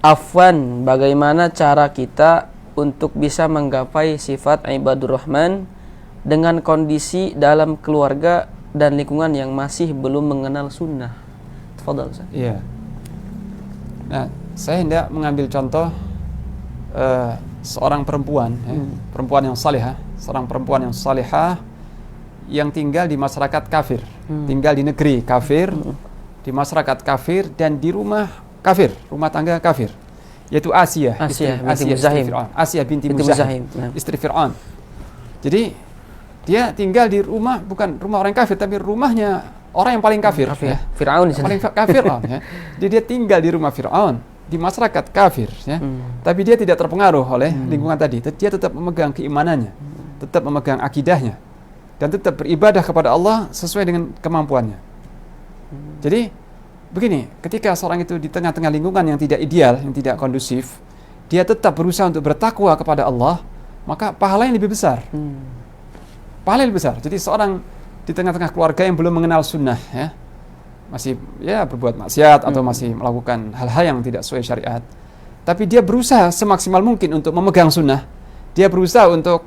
afwan, bagaimana cara kita untuk bisa menggapai sifat ibadur rahman dengan kondisi dalam keluarga dan lingkungan yang masih belum mengenal sunnah? Tafadhal Ustaz. Iya. Nah, saya hendak mengambil contoh seorang perempuan, perempuan yang salihah, seorang perempuan yang salihah yang tinggal di masyarakat kafir, tinggal di negeri kafir, di masyarakat kafir dan di rumah kafir, rumah tangga kafir, yaitu Asia binti Muzahim, istri Fir'aun. Jadi dia tinggal di rumah, bukan rumah orang kafir, tapi rumahnya orang yang paling kafir, Fir'aun paling kafir ya. Jadi dia tinggal di rumah Fir'aun di masyarakat kafir, ya, tapi dia tidak terpengaruh oleh lingkungan tadi. Dia tetap memegang keimanannya, tetap memegang akidahnya, dan tetap beribadah kepada Allah sesuai dengan kemampuannya. Jadi begini, ketika seorang itu di tengah-tengah lingkungan yang tidak ideal, yang tidak kondusif, dia tetap berusaha untuk bertakwa kepada Allah, maka pahala yang lebih besar. Pahala yang lebih besar. Jadi seorang di tengah-tengah keluarga yang belum mengenal sunnah, ya, masih ya berbuat maksiat atau masih melakukan hal-hal yang tidak sesuai syariat, tapi dia berusaha semaksimal mungkin untuk memegang sunnah, dia berusaha untuk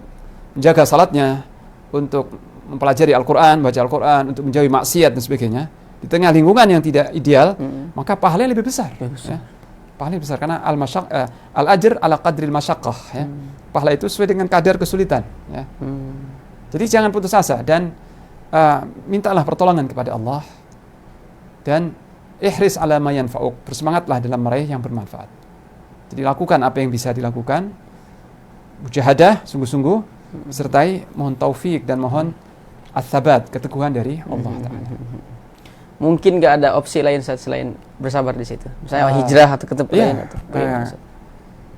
menjaga salatnya, untuk mempelajari Al-Quran, baca Al-Quran, untuk menjauhi maksiat dan sebagainya, di tengah lingkungan yang tidak ideal, maka pahalanya lebih besar. Ya. Pahala besar karena al-ajr ala qadril masyaqqah, ya. Pahala itu sesuai dengan kadar kesulitan, ya. Jadi jangan putus asa dan mintalah pertolongan kepada Allah. Dan ihris ala ma yanfa'uk, bersemangatlah dalam meraih yang bermanfaat. Jadi lakukan apa yang bisa dilakukan, mujahadah sungguh-sungguh, sertai mohon taufik dan mohon ats-tsabat, keteguhan dari Allah Ta'ala. Mungkin nggak ada opsi lain selain bersabar di situ, misalnya hijrah atau ke tempat lain atau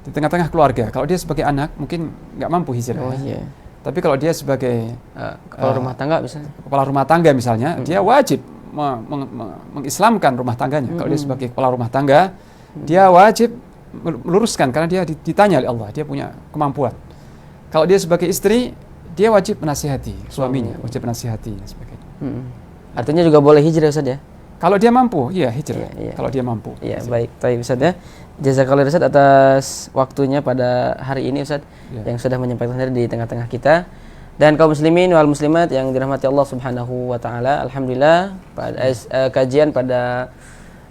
di tengah-tengah keluarga. Kalau dia sebagai anak mungkin nggak mampu hijrah. Tapi kalau dia sebagai kepala rumah tangga misalnya, kepala rumah tangga misalnya, dia wajib mengislamkan rumah tangganya. Kalau dia sebagai kepala rumah tangga, dia wajib meluruskan karena dia ditanya oleh Allah, dia punya kemampuan. Kalau dia sebagai istri, dia wajib menasihati suaminya, wajib menasihati dan sebagainya. Artinya juga boleh hijrah Ustaz ya? Kalau dia mampu, iya hijrah. Kalau dia mampu. Iya, baik. Baik Ustaz ya. Jazakallah Ustaz atas waktunya pada hari ini Ustaz, yang sudah menyampaikan diri di tengah-tengah kita. Dan kaum muslimin wal muslimat yang dirahmati Allah Subhanahu wa taala, alhamdulillah kajian pada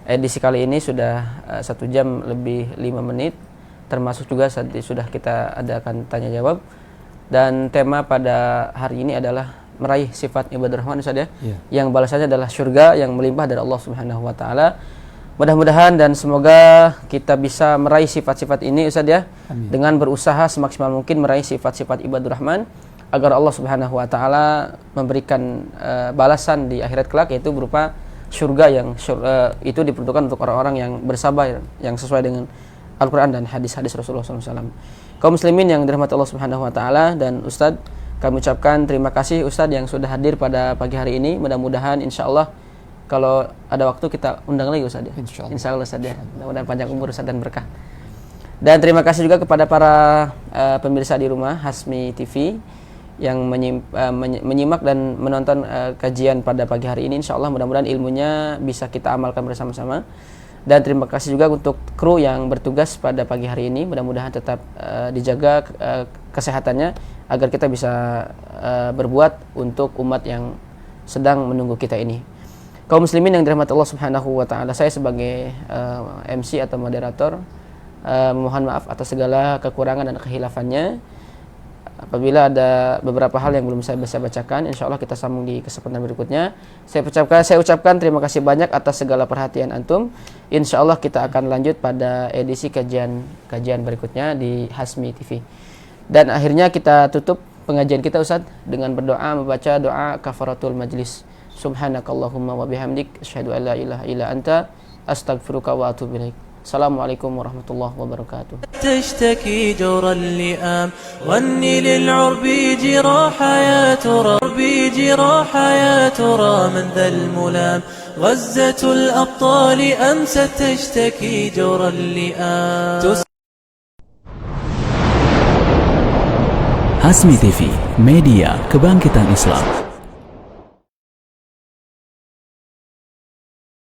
edisi kali ini sudah 1 jam lebih 5 menit, termasuk juga sudah kita adakan tanya jawab. Dan tema pada hari ini adalah meraih sifat ibadur rahman Ustaz ya, yang balasannya adalah surga yang melimpah dari Allah Subhanahu wa taala. Mudah-mudahan dan semoga kita bisa meraih sifat-sifat ini Ustaz ya. Amin. Dengan berusaha semaksimal mungkin meraih sifat-sifat ibadur rahman, agar Allah Subhanahu wa taala memberikan balasan di akhirat kelak, yaitu berupa surga yang itu diperuntukkan untuk orang-orang yang bersabar, yang sesuai dengan Al-Qur'an dan hadis-hadis Rasulullah SAW. Kaum muslimin yang dirahmati Allah Subhanahu wa taala dan Ustadz, kami ucapkan terima kasih Ustadz yang sudah hadir pada pagi hari ini. Mudah-mudahan insyaallah kalau ada waktu kita undang lagi Ustadz ya. Insyaallah Ustadz ya. Mudah-mudahan panjang umur Ustadz dan berkah. Dan terima kasih juga kepada para pemirsa di rumah Hasmi TV yang menyimak dan menonton kajian pada pagi hari ini. Insyaallah mudah-mudahan ilmunya bisa kita amalkan bersama-sama. Dan terima kasih juga untuk kru yang bertugas pada pagi hari ini. Mudah-mudahan tetap dijaga kesehatannya agar kita bisa berbuat untuk umat yang sedang menunggu kita ini. Kaum muslimin yang dirahmati Allah Subhanahu wa taala, saya sebagai MC atau moderator mohon maaf atas segala kekurangan dan kehilafannya. Apabila ada beberapa hal yang belum saya bisa bacakan, insya Allah kita sambung di kesempatan berikutnya. Saya ucapkan terima kasih banyak atas segala perhatian antum. Insya Allah kita akan lanjut pada edisi kajian berikutnya di Hasmi TV. Dan akhirnya kita tutup pengajian kita Ustaz dengan berdoa, membaca doa kafaratul majlis. Subhanakallahumma wa bihamdik, asyhadu an la ilaha illa anta, astaghfiruka wa atubu ilaik. Assalamualaikum warahmatullahi wabarakatuh. تشتكي جور اللئام غني للعرب جراح يا ترى جراح يا ترى من ذا الملام غزة الأبطال أمست تشتكي جور اللئام. Hasmi TV, media kebangkitan Islam.